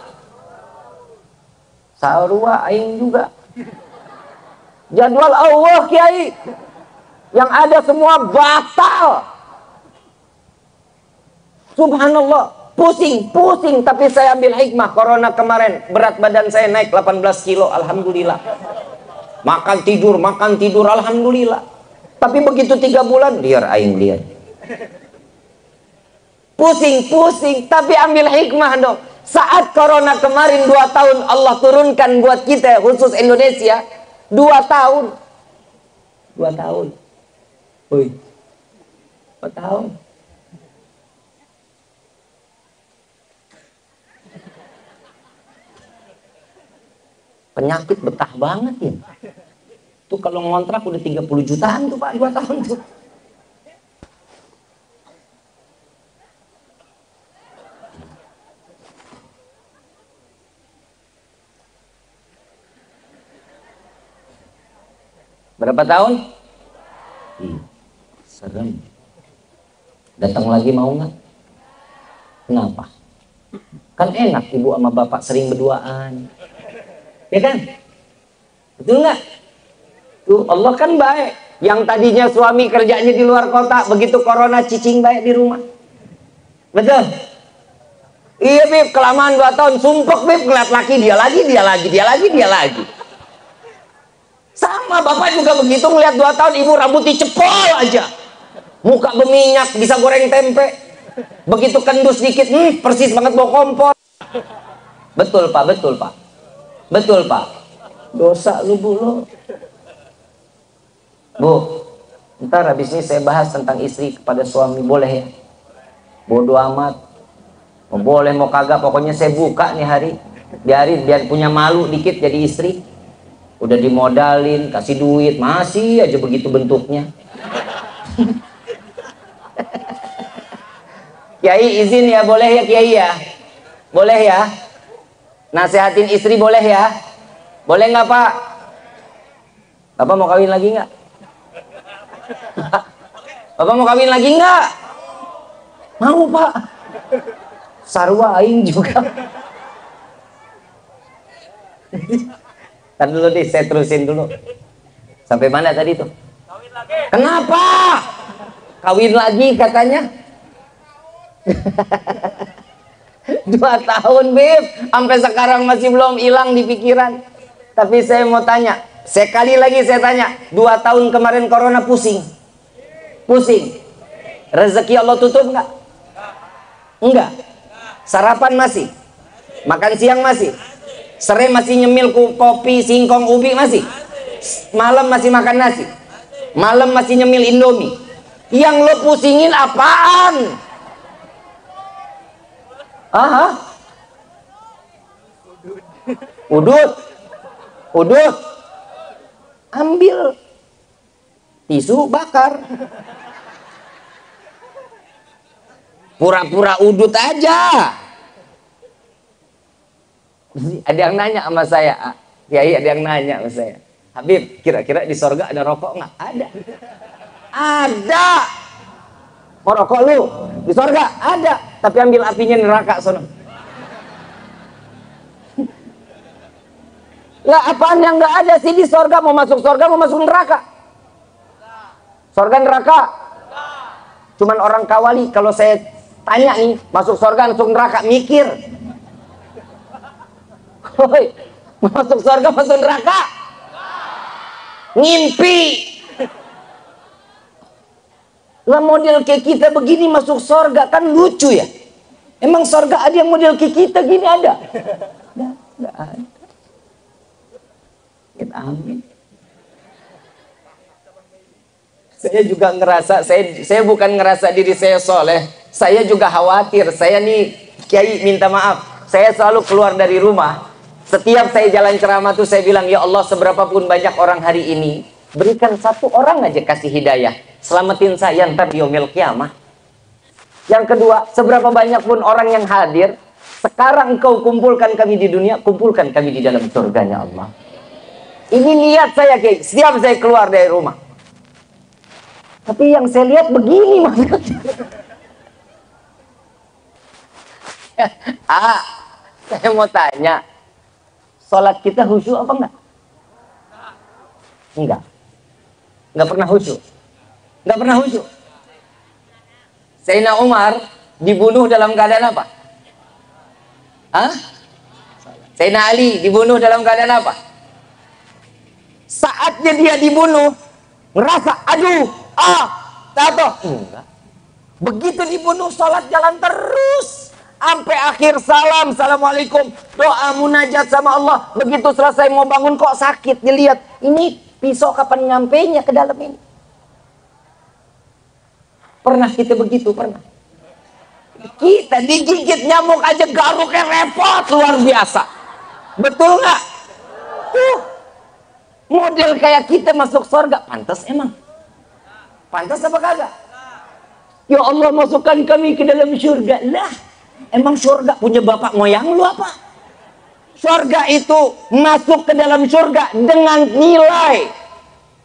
Sarua aing juga. Jadwal Allah Kiai, yang ada semua batal. Subhanallah, pusing. Tapi saya ambil hikmah. Corona kemarin berat badan saya naik 18 kilo, alhamdulillah. Makan tidur, alhamdulillah. Tapi begitu 3 bulan, liar aing liar. Pusing, tapi ambil hikmah dong. Saat corona kemarin 2 tahun Allah turunkan buat kita, khusus Indonesia, 2 tahun. 2 tahun. Woi. 2 tahun. Penyakit betah banget ya. Tuh kalau ngontrak udah 30 jutaan tuh Pak, 2 tahun tuh. Berapa tahun? Serem. Datang lagi mau nggak? Kenapa? Kan enak ibu sama bapak sering berduaan. Ya kan? Betul nggak? Tuh Allah kan baik. Yang tadinya suami kerjanya di luar kota, begitu corona cicing baik di rumah. Betul? Iya Bib, kelamaan 2 tahun sumpek Bib, ngeliat laki dia lagi. Sama bapak juga begitu, ngeliat 2 tahun ibu rambutnya cepol aja, muka berminyak, bisa goreng tempe. Begitu kendus dikit, persis banget bau kompor. Betul pak. Dosa lu Bu. Bu, ntar habis ini saya bahas tentang istri kepada suami, boleh ya? Bodoh amat, boleh mau kagak, pokoknya saya buka nih hari. Biar punya malu dikit jadi istri. Udah dimodalin, kasih duit, masih aja begitu bentuknya. Kiai izin ya, boleh ya Kiai ya? Boleh ya? Nasehatin istri boleh ya? Boleh nggak Pak? Bapak mau kawin lagi nggak? Bapak mau kawin lagi nggak? Mau Pak. Sarwa aing juga. Ntar dulu deh, saya terusin dulu. Sampai mana tadi tuh? Kawin lagi. Kenapa? Kawin lagi katanya. 2 tahun Bib, sampai sekarang masih belum hilang di pikiran. Tapi saya mau tanya, sekali lagi saya tanya, 2 tahun kemarin corona pusing? Rezeki Allah tutup nggak? Enggak. Sarapan masih? Makan siang masih? Sore masih nyemil kopi, singkong, ubi masih? Malam masih makan nasi? malam masih nyemil Indomie. Yang lo pusingin apaan? Aha. Udut. Udut. Ambil tisu bakar. Pura-pura udut aja. Ada yang nanya sama saya, Kiai, ada yang nanya sama saya, Habib, kira-kira di sorga ada rokok nggak? Ada. Ada. Mau rokok lu? Di sorga ada. Tapi ambil apinya neraka sono. Lah apaan yang nggak ada sih di sorga? Mau masuk sorga, mau masuk neraka? Sorga neraka? Cuman orang Kawali kalau saya tanya nih, masuk sorga masuk neraka, mikir. Woi, masuk surga masuk neraka? Ngimpi. Lah model kayak kita begini masuk surga kan lucu ya. Emang surga ada yang model kayak kita gini ada? Enggak ada. Kita amin. Saya juga ngerasa, saya bukan ngerasa diri saya soleh. Saya juga khawatir. Saya nih Kiai minta maaf. Saya selalu keluar dari rumah. Setiap saya jalan ceramah tuh saya bilang, ya Allah, seberapapun banyak orang hari ini, berikan satu orang aja kasih hidayah, selamatin saya ntar di yaumil kiamah. Yang kedua, seberapa banyak pun orang yang hadir, sekarang engkau kumpulkan kami di dunia, kumpulkan kami di dalam surganya Allah. Ini niat saya, Kiai, setiap saya keluar dari rumah. Tapi yang saya lihat begini maksudnya. Saya mau tanya, sholat kita khusyuk apa enggak? Enggak. Enggak pernah khusyuk. Enggak pernah khusyuk. Sayyidina Umar dibunuh dalam keadaan apa? Hah? Sayyidina Ali dibunuh dalam keadaan apa? Saatnya dia dibunuh, ngerasa, aduh, jatuh. Enggak. Begitu dibunuh, sholat jalan terus. Sampai akhir salam, assalamualaikum, doa munajat sama Allah. Begitu selesai mau bangun kok sakit. Dilihat, ini pisau kapan nyampainya ke dalam ini. Pernah kita begitu? Pernah. Kita digigit nyamuk aja garuknya repot luar biasa. Betul nggak? Model kayak kita masuk surga, pantas emang? Pantas apa kagak? Ya Allah, masukkan kami ke dalam surga. Lah, emang surga punya bapak moyang lu apa? Surga itu masuk ke dalam surga dengan nilai.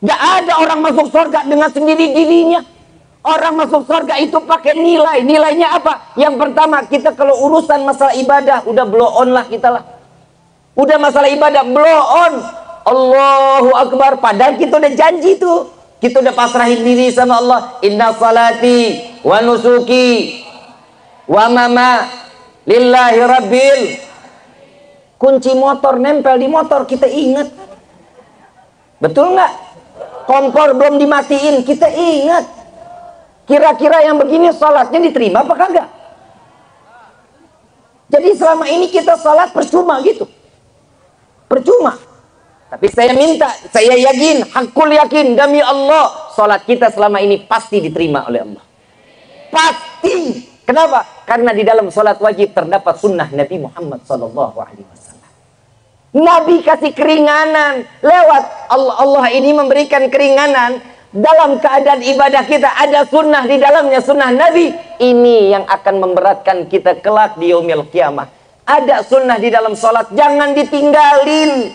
Gak ada orang masuk surga dengan sendiri dirinya. Orang masuk surga itu pakai nilai. Nilainya apa? Yang pertama, kita kalau urusan masalah ibadah udah blow on lah kita lah. Udah masalah ibadah blow on. Allahu Akbar. Padahal kita udah janji tuh. Kita udah pasrahin diri sama Allah. Inna salati wa nusuki wa mama lillahi rabbil. Kunci motor nempel di motor, kita ingat. Betul nggak? Kompor belum dimatiin, kita ingat. Kira-kira yang begini salatnya diterima apa kagak? Jadi selama ini kita salat percuma gitu. Percuma. Tapi saya minta, saya yakin, hakul yakin demi Allah, salat kita selama ini pasti diterima oleh Allah. Pasti. Kenapa? Karena di dalam salat wajib terdapat sunnah Nabi Muhammad SAW. Nabi kasih keringanan lewat Allah ini memberikan keringanan dalam keadaan ibadah kita, ada sunnah di dalamnya, sunnah Nabi. Ini yang akan memberatkan kita kelak di yaumil kiamah. Ada sunnah di dalam salat, jangan ditinggalin,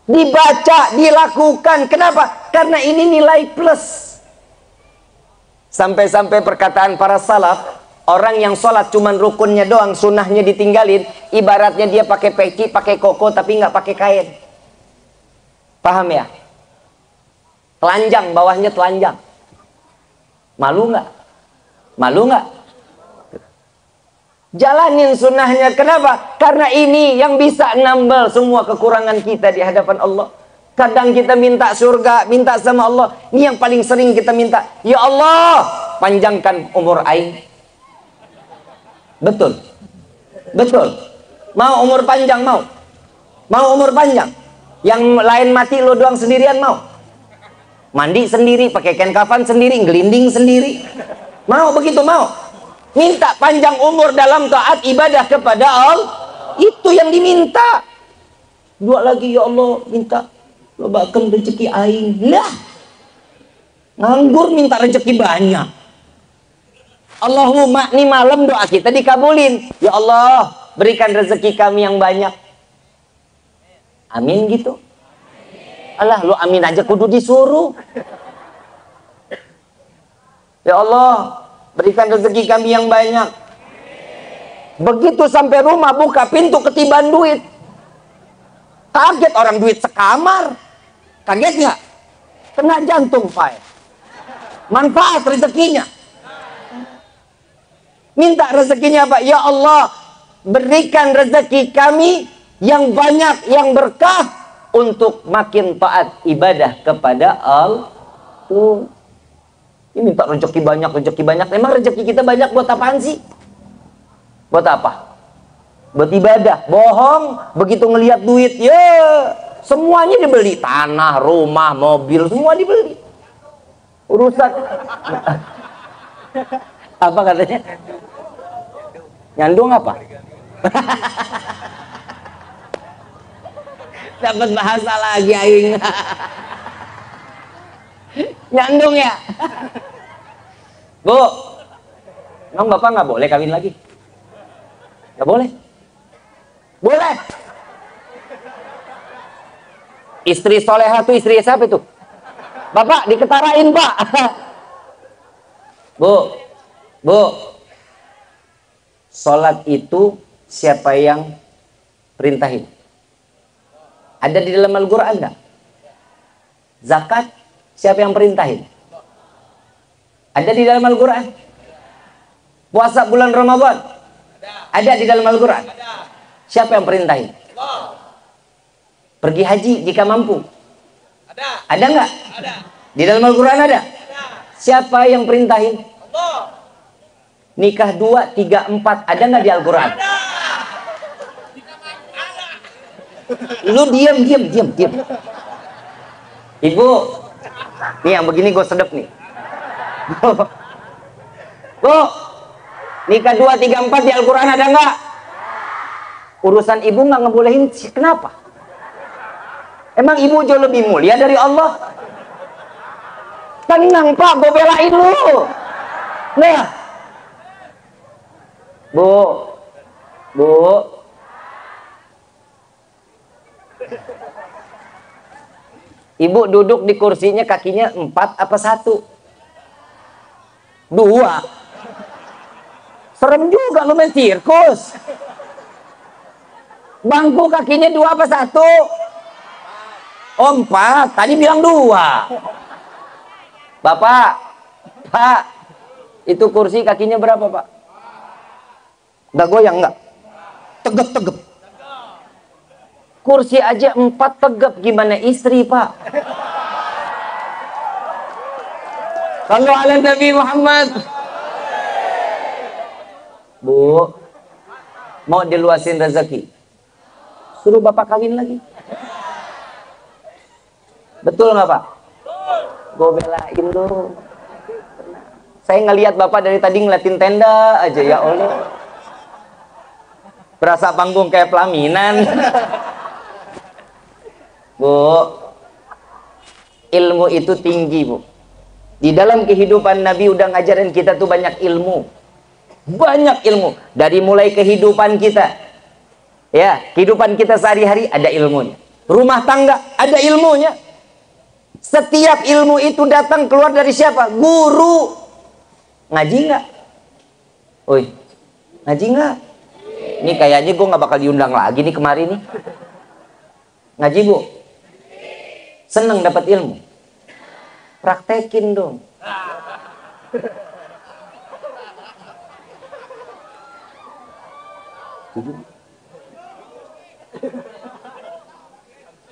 dibaca, dilakukan. Kenapa? Karena ini nilai plus. Sampai-sampai perkataan para salaf, orang yang sholat cuman rukunnya doang, sunnahnya ditinggalin, ibaratnya dia pakai peci, pakai koko, tapi nggak pakai kain. Paham ya? Telanjang, bawahnya telanjang. Malu nggak? Malu nggak? Jalanin sunnahnya. Kenapa? Karena ini yang bisa nambal semua kekurangan kita di hadapan Allah. Kadang kita minta surga, minta sama Allah. Ini yang paling sering kita minta. Ya Allah, panjangkan umur aing. Betul. Betul. Mau umur panjang, mau? Mau umur panjang? Yang lain mati, lo doang sendirian mau? Mandi sendiri, pakai kain kafan sendiri, gelinding sendiri. Mau begitu mau? Minta panjang umur dalam taat ibadah kepada Allah. Itu yang diminta. Dua lagi, ya Allah, minta lobakan rezeki aing. Lah, nganggur minta rezeki banyak. Allahumma, ini malam doa kita dikabulin. Ya Allah, berikan rezeki kami yang banyak. Amin gitu. Alah, lu amin aja kudu disuruh. Ya Allah, berikan rezeki kami yang banyak. Begitu sampai rumah, buka pintu, ketiban duit. Kaget orang, duit sekamar. Kaget nggak? Kena jantung, Pak. Manfaat rezekinya. Minta rezekinya apa? Ya Allah, berikan rezeki kami yang banyak, yang berkah, untuk makin taat ibadah kepada Allah. Tuh. Ini minta rezeki banyak, rezeki banyak. Emang rezeki kita banyak buat apaan sih? Buat apa? Buat ibadah. Bohong. Begitu ngelihat duit, ya semuanya dibeli. Tanah, rumah, mobil, semua dibeli. Urusan apa katanya? Nyandung apa? Dapat bahasa lagi aing. Nyandung ya. Bu, emang bapak nggak boleh kawin lagi? Nggak boleh? Boleh. Istri solehah tuh istri siapa itu? Bapak diketarain, Pak. Bu, sholat itu siapa yang perintahin? Ada di dalam Al-Quran enggak? Zakat siapa yang perintahin? Ada di dalam Al-Quran? Puasa bulan Ramadan? Ada di dalam Al-Quran? Siapa yang perintahin? Pergi haji jika mampu? Ada enggak? Di dalam Al-Quran ada? Siapa yang perintahin? Nikah 2, 3, 4 ada nggak di Al-Quran? Lu diam. Ibu, nih yang begini gue sedep nih. Bu, nikah 2, 3, 4 di Al-Quran ada nggak? Urusan ibu nggak ngebolehin, kenapa? Emang ibu jauh lebih mulia dari Allah? Tenang Pak, gue belain lu. Nah, Bu, ibu duduk di kursinya kakinya 4 apa 1? 2. Serem juga lu main sirkus. Bangku kakinya 2 apa 1? Oh 4, tadi bilang 2. Bapak, Pak, itu kursi kakinya berapa Pak? Udah goyang nggak? Tegep. Kursi aja 4 tegep, gimana istri Pak? Sallu ala Nabi Muhammad. Bu, mau diluasin rezeki, suruh bapak kawin lagi. Betul nggak Pak? Gue belain lu. Saya ngelihat bapak dari tadi ngeliatin tenda aja, ya Allah. Berasa panggung kayak pelaminan. Bu, ilmu itu tinggi Bu. Di dalam kehidupan Nabi udah ngajarin kita tuh banyak ilmu. Banyak ilmu. Dari mulai kehidupan kita, ya, kehidupan kita sehari-hari ada ilmunya. Rumah tangga ada ilmunya. Setiap ilmu itu datang keluar dari siapa? Guru. Ngaji nggak? Oi, ngaji nggak? Ini kayaknya gue nggak bakal diundang lagi nih kemarin nih. Ngaji Bu? Seneng dapat ilmu? Praktekin dong.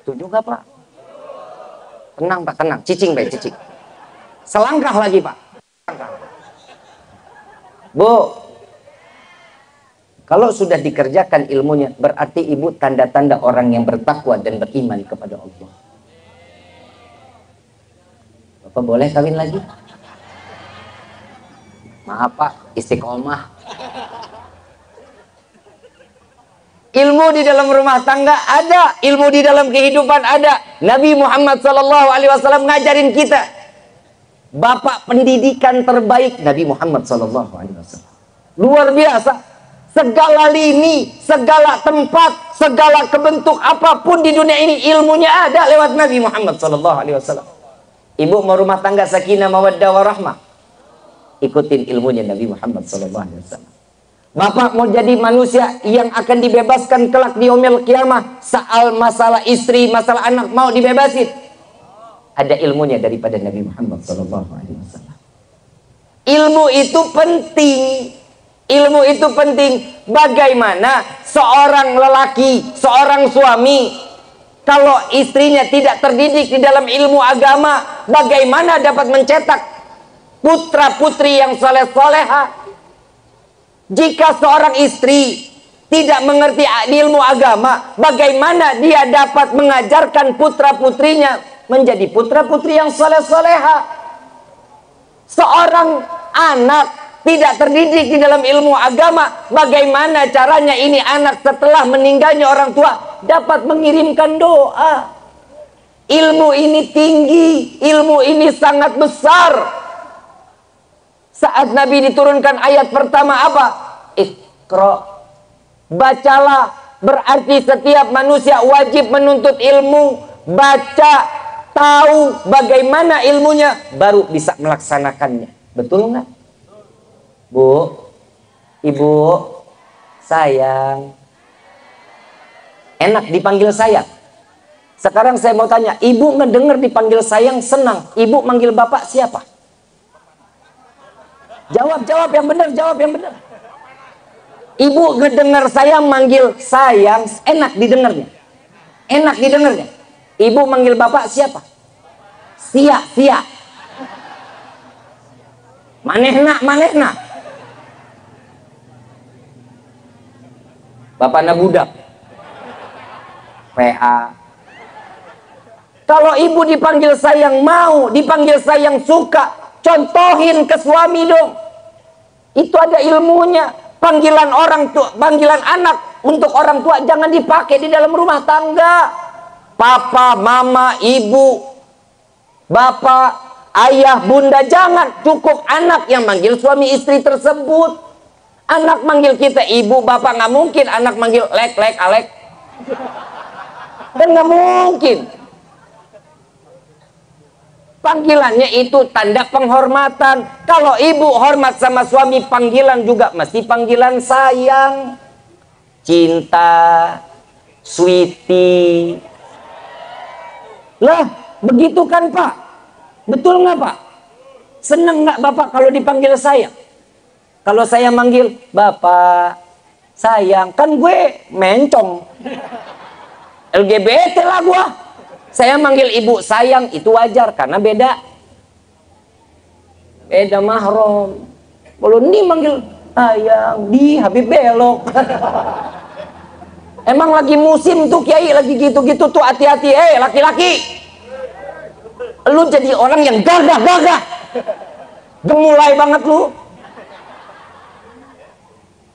Setuju nggak Pak? Tenang Pak, tenang. Cicing baik, cicing. Selangkah lagi Pak. Bu, kalau sudah dikerjakan ilmunya, berarti ibu tanda-tanda orang yang bertakwa dan beriman kepada Allah. Bapak boleh kawin lagi? Maaf Pak, istiqomah. Ilmu di dalam rumah tangga ada, ilmu di dalam kehidupan ada. Nabi Muhammad SAW ngajarin kita. Bapak pendidikan terbaik Nabi Muhammad SAW. Luar biasa. Segala lini, segala tempat, segala kebentuk apapun di dunia ini ilmunya ada lewat Nabi Muhammad SAW. Ibu mau rumah tangga sakinah mawaddah warahmah, ikutin ilmunya Nabi Muhammad SAW. Bapak mau jadi manusia yang akan dibebaskan kelak di yaumil qiyamah, soal masalah istri, masalah anak mau dibebasin, ada ilmunya daripada Nabi Muhammad SAW. Ilmu itu penting. Ilmu itu penting. Bagaimana seorang lelaki, seorang suami, kalau istrinya tidak terdidik di dalam ilmu agama, bagaimana dapat mencetak putra putri yang soleh-soleha? Jika seorang istri tidak mengerti ilmu agama, bagaimana dia dapat mengajarkan putra-putrinya menjadi putra-putri yang soleh-soleha? Seorang anak tidak terdidik di dalam ilmu agama, bagaimana caranya ini anak setelah meninggalnya orang tua dapat mengirimkan doa? Ilmu ini tinggi, ilmu ini sangat besar. Saat Nabi diturunkan ayat pertama apa? Iqra. Bacalah. Berarti setiap manusia wajib menuntut ilmu. Baca, tahu bagaimana ilmunya, baru bisa melaksanakannya. Betul nggak? Bu, ibu, sayang. Enak dipanggil sayang. Sekarang saya mau tanya, ibu ngedenger dipanggil sayang senang. Ibu manggil bapak siapa? Jawab yang benar, jawab yang benar. Ibu ngedengar saya manggil sayang, enak didengarnya. Enak didengarnya. Ibu manggil bapak siapa? Sia. Manehna. Bapaknya budak. PA. Kalau ibu dipanggil sayang mau, dipanggil sayang suka, contohin ke suami dong. Itu ada ilmunya. Panggilan orang tua, panggilan anak untuk orang tua jangan dipakai di dalam rumah tangga. Papa, mama, ibu, bapak, ayah, bunda, jangan. Cukup anak yang manggil suami istri tersebut. Anak manggil kita ibu, bapak, nggak mungkin anak manggil lek, alek. Dan nggak mungkin. Panggilannya itu tanda penghormatan. Kalau ibu hormat sama suami, panggilan juga mesti panggilan sayang, cinta, sweetie. Lah, begitu kan Pak? Betul nggak Pak? Seneng nggak Bapak kalau dipanggil sayang? Kalau saya manggil Bapak sayang, kan gue mencong. LGBT lah gue. Saya manggil ibu sayang itu wajar karena beda mahram. Kalau ini manggil sayang di Habib belok. Emang lagi musim tuh kiai lagi gitu-gitu tuh, hati-hati. Laki-laki, lu jadi orang yang gagah, gemulai banget lu.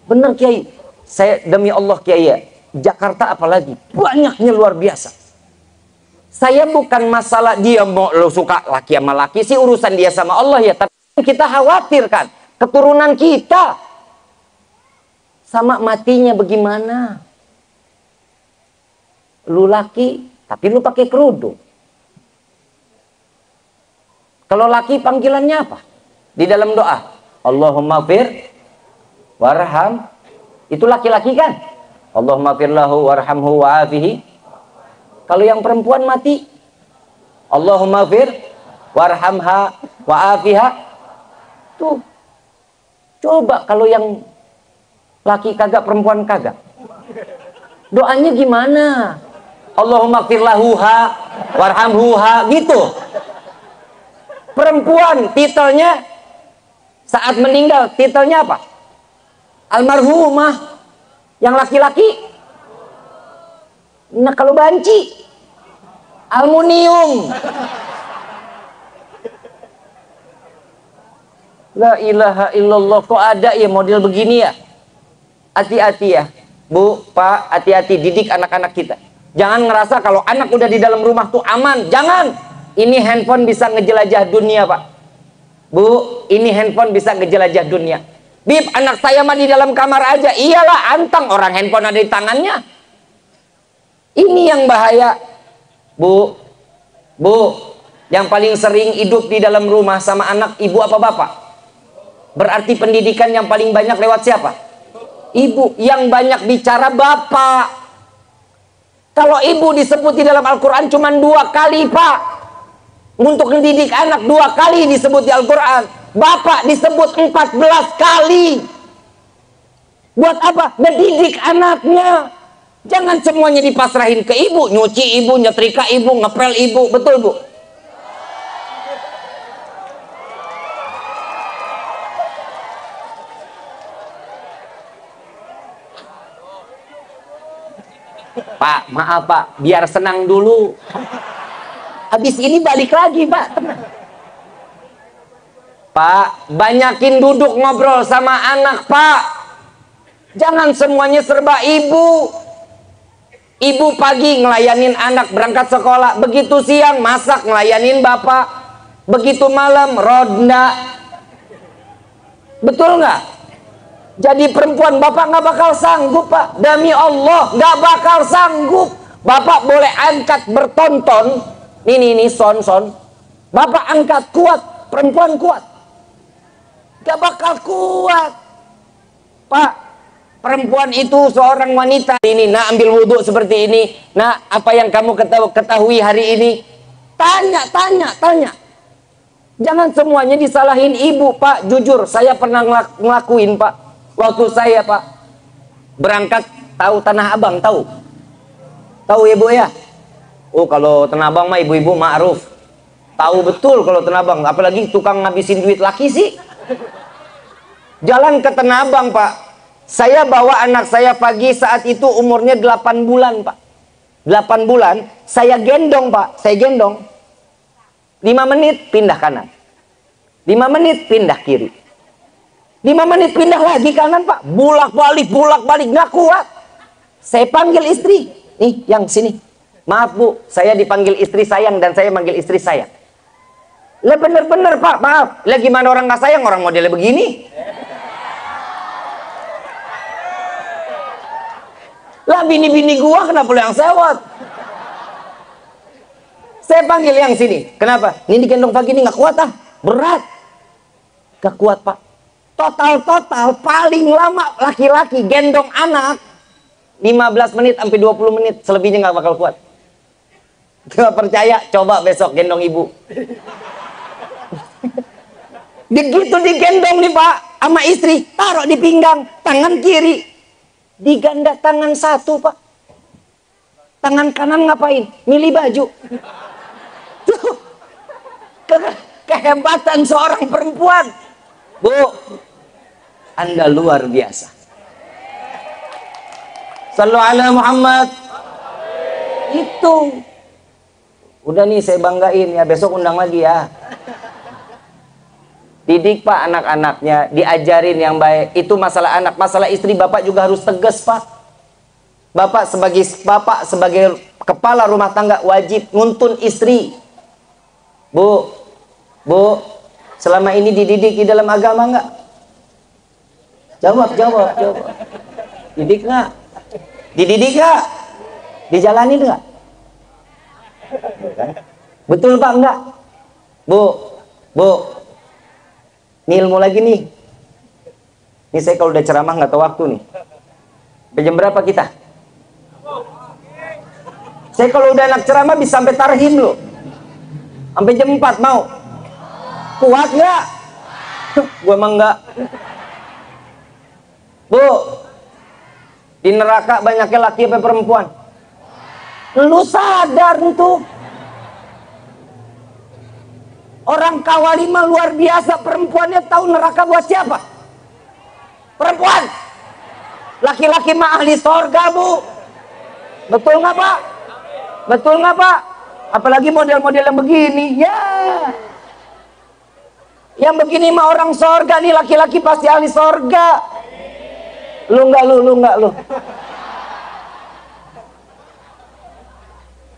Bener kiai, saya demi Allah kiai ya, Jakarta apalagi banyaknya luar biasa. Saya bukan masalah dia mau lo suka laki sama laki sih urusan dia sama Allah ya, tapi kita khawatir kan keturunan kita sama matinya bagaimana. Lu laki tapi lu pakai kerudung. Kalau laki panggilannya apa? Di dalam doa Allahumma fir warham, itu laki-laki kan? Allahumma firlahu warhamhu wa'afihi. Kalau yang perempuan mati, Allahumma fir warhamha wa'afiha. Tuh, coba kalau yang laki kagak, perempuan kagak, doanya gimana? Allahumma firlahuha warhamhuha gitu. Perempuan titelnya saat meninggal titelnya apa? Almarhumah. Yang laki-laki, nah kalau banci aluminium. La ilaha illallah, kok ada ya model begini ya? Hati-hati ya, Bu, Pak, hati-hati didik anak-anak kita. Jangan ngerasa kalau anak udah di dalam rumah tuh aman. Jangan. Ini handphone bisa ngejelajah dunia, Pak. Bu, ini handphone bisa ngejelajah dunia. Bib, anak saya mah di dalam kamar aja. Iyalah, antang orang handphone ada di tangannya. Ini yang bahaya. Bu, yang paling sering hidup di dalam rumah sama anak, ibu apa bapak? Berarti pendidikan yang paling banyak lewat siapa? Ibu. Yang banyak bicara bapak. Kalau ibu disebut di dalam Al-Quran cuma 2 kali, Pak. Untuk mendidik anak 2 kali disebut di Al-Quran. Bapak disebut 14 kali. Buat apa? Mendidik anaknya. Jangan semuanya dipasrahin ke ibu. Nyuci ibu, nyetrika ibu, ngepel ibu. Betul, Bu? Pak, maaf Pak, biar senang dulu. Habis ini balik lagi, Pak. Pak, banyakin duduk ngobrol sama anak, Pak. Jangan semuanya serba ibu. Ibu pagi ngelayanin anak berangkat sekolah, begitu siang masak ngelayanin bapak, begitu malam ronda. Betul nggak? Jadi perempuan bapak nggak bakal sanggup, Pak. Demi Allah nggak bakal sanggup. Bapak boleh angkat bertonton. Ini son. Bapak angkat kuat, perempuan kuat. Nggak bakal kuat, Pak. Perempuan itu seorang wanita. Ini, nak ambil wudhu seperti ini. Nak, apa yang kamu ketahui hari ini? Tanya. Jangan semuanya disalahin ibu, Pak. Jujur, saya pernah ngelakuin, Pak. Waktu saya, Pak, berangkat, tahu Tanah Abang, tahu? Tahu ya, Bu ya? Oh, kalau Tanah Abang mah ibu-ibu ma'ruf. Tahu betul kalau Tanah Abang. Apalagi tukang ngabisin duit laki sih. Jalan ke Tanah Abang, Pak. Saya bawa anak saya pagi, saat itu umurnya 8 bulan, Pak. 8 bulan, saya gendong, Pak. Saya gendong. 5 menit pindah kanan. 5 menit pindah kiri. 5 menit pindah lagi kanan, Pak. Bulak-balik, nggak kuat. Saya panggil istri. Nih, yang sini. Maaf, Bu, saya dipanggil istri sayang dan saya manggil istri sayang. Lah bener-bener, Pak, maaf. Lah gimana orang nggak sayang, orang modelnya begini? Lah bini-bini gua kenapa lu yang sewot? Saya panggil yang sini. Kenapa? Ini digendong pagi ini nggak kuat ah. Berat. Gak kuat, Pak. Total paling lama laki-laki gendong anak 15 menit sampai 20 menit. Selebihnya nggak bakal kuat. Gak percaya? Coba besok gendong ibu. Begitu digendong nih, Pak, sama istri, taruh di pinggang, tangan kiri. Diganda tangan satu, Pak. Tangan kanan ngapain? Milih baju. Tuh, kehebatan seorang perempuan. Bu, Anda luar biasa. Sallu ala Muhammad. Itu. Udah nih saya banggain ya, besok undang lagi ya. Didik, Pak, anak-anaknya, diajarin yang baik. Itu masalah anak, masalah istri, Bapak juga harus tegas, Pak. Bapak sebagai kepala rumah tangga wajib nuntun istri. Bu, selama ini dididik di dalam agama enggak? Jawab. Didik enggak? Dididik enggak? Dijalani enggak? Betul, Pak, enggak? Bu, ini ilmu lagi nih. Ini saya kalau udah ceramah nggak tahu waktu nih. Sampai jam berapa kita? Saya kalau udah anak ceramah bisa sampai tarhim loh. Sampai jam 4 mau. Kuat nggak? Gue emang nggak. Bu, di neraka banyaknya laki apa perempuan? Lu sadar tuh. Orang Kawalima luar biasa, perempuannya tahu neraka buat siapa? Perempuan. Laki-laki mah ahli sorga, Bu. Betul nggak, Pak? Betul nggak, Pak? Apalagi model-model yang begini, ya. Yang begini mah orang sorga nih, laki-laki pasti ahli sorga. Lu enggak lu.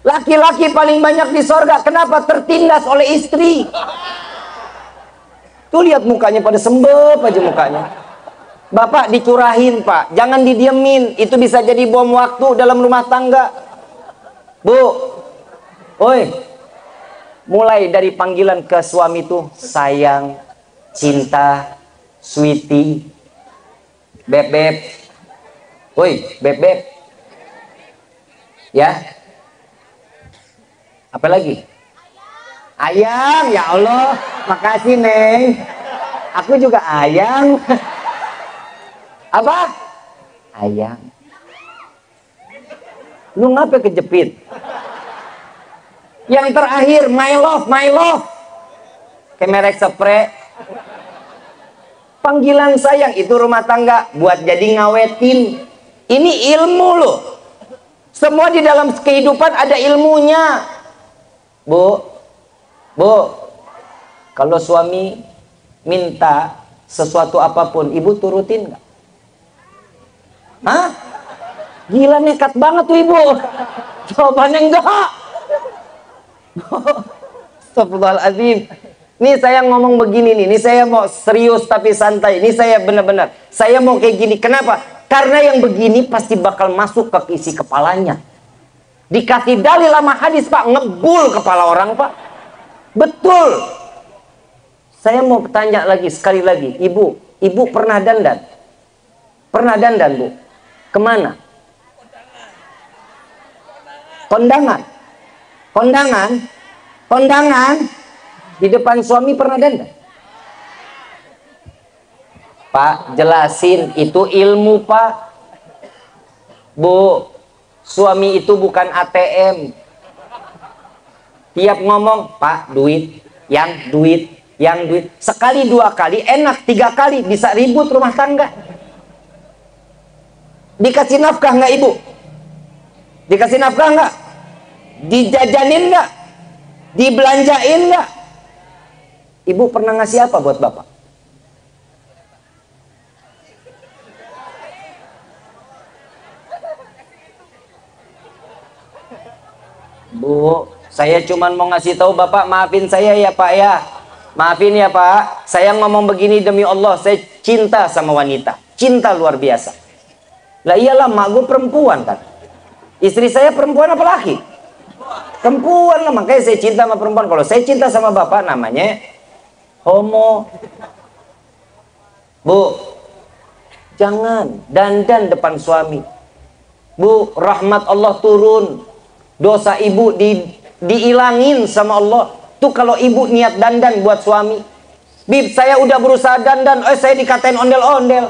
Laki-laki paling banyak di sorga. Kenapa? Tertindas oleh istri. Tuh lihat mukanya pada sembep aja mukanya. Bapak dicurahin pak, jangan didiemin. Itu bisa jadi bom waktu dalam rumah tangga. Bu, oi, mulai dari panggilan ke suami tuh sayang, cinta, sweetie, beb, woi beb, ya. Apa lagi? Ayang, ya Allah, makasih Neng. Aku juga ayang. Apa? Ayang. Lu ngapa kejepit? Yang terakhir, my love. Kayak merek spray. Panggilan sayang itu rumah tangga buat jadi ngawetin. Ini ilmu loh. Semua di dalam kehidupan ada ilmunya. Bu, kalau suami minta sesuatu apapun, ibu turutin nggak? Hah? Gila nekat banget tuh ibu. Jawabannya enggak. Astagfirullahaladzim. Nih saya ngomong begini nih, saya mau serius tapi santai. Ini saya benar-benar, saya mau kayak gini. Kenapa? Karena yang begini pasti bakal masuk ke isi kepalanya. Dikasih dalil sama hadis pak, ngebul kepala orang pak. Betul. Saya mau tanya lagi sekali lagi, ibu pernah dandan? Pernah dandan bu? Kemana? Kondangan. Di depan suami pernah dandan? Pak, jelasin itu ilmu pak. Bu, suami itu bukan ATM. Tiap ngomong, Pak, duit. Sekali, dua kali, enak. 3 kali, bisa ribut rumah tangga. Dikasih nafkah nggak ibu? Dikasih nafkah nggak? Dijajanin nggak? Dibelanjain nggak? Ibu pernah ngasih apa buat bapak? Bu, saya cuman mau ngasih tahu bapak, maafin saya ya pak ya. Maafin ya pak, saya ngomong begini demi Allah, saya cinta sama wanita. Cinta luar biasa. Lah iyalah, mak gue perempuan kan. Istri saya perempuan apa laki? Perempuan lah, makanya saya cinta sama perempuan. Kalau saya cinta sama bapak namanya homo. Bu, jangan dandan depan suami. Bu, rahmat Allah turun. Dosa ibu diilangin sama Allah. Tuh kalau ibu niat dandan buat suami. Bib, saya udah berusaha dandan, saya dikatain ondel-ondel.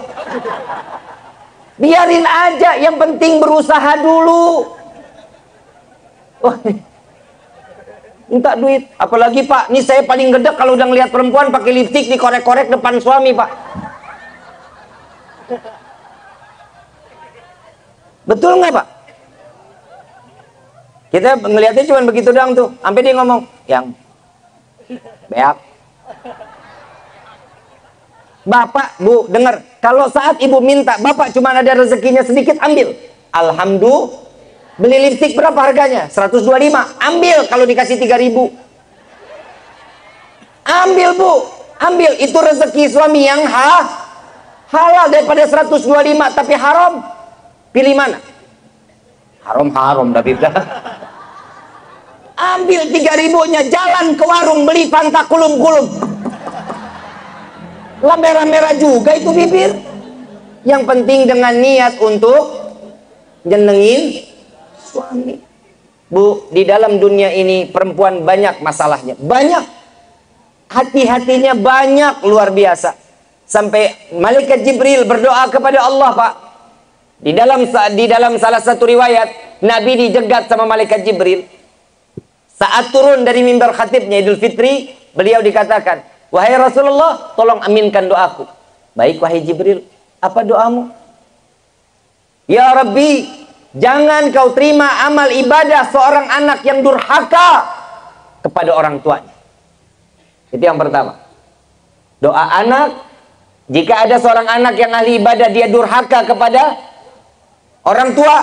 Biarin aja, yang penting berusaha dulu. Minta duit, apalagi pak, nih saya paling gedek kalau udah ngeliat perempuan pakai lipstik dikorek-korek depan suami pak. Betul nggak pak? Kita ngelihatnya cuma begitu doang tuh, sampai dia ngomong, yang beak. Bapak, bu, dengar, kalau saat ibu minta, bapak cuma ada rezekinya sedikit, ambil. Alhamdulillah. Beli lipstik berapa harganya? 125. Ambil kalau dikasih 3.000. Ambil bu, ambil. Itu rezeki suami yang halal daripada 125 tapi haram. Pilih mana? Haram tapi ambil 3.000-nya, jalan ke warung beli Fanta kulum-kulum. Lah merah-merah juga itu bibir. Yang penting dengan niat untuk nyenengin suami. Bu, di dalam dunia ini perempuan banyak masalahnya. Banyak. Hati-hatinya banyak, luar biasa. Sampai malaikat Jibril berdoa kepada Allah, Pak. Di dalam salah satu riwayat, Nabi dijegat sama malaikat Jibril. Saat turun dari mimbar khatibnya Idul Fitri, beliau dikatakan, "Wahai Rasulullah, tolong aminkan doaku." "Baik wahai Jibril, apa doamu?" "Ya Rabbi, jangan kau terima amal ibadah seorang anak yang durhaka kepada orang tuanya." Itu yang pertama. Doa anak, jika ada seorang anak yang ahli ibadah, dia durhaka kepada orang tua.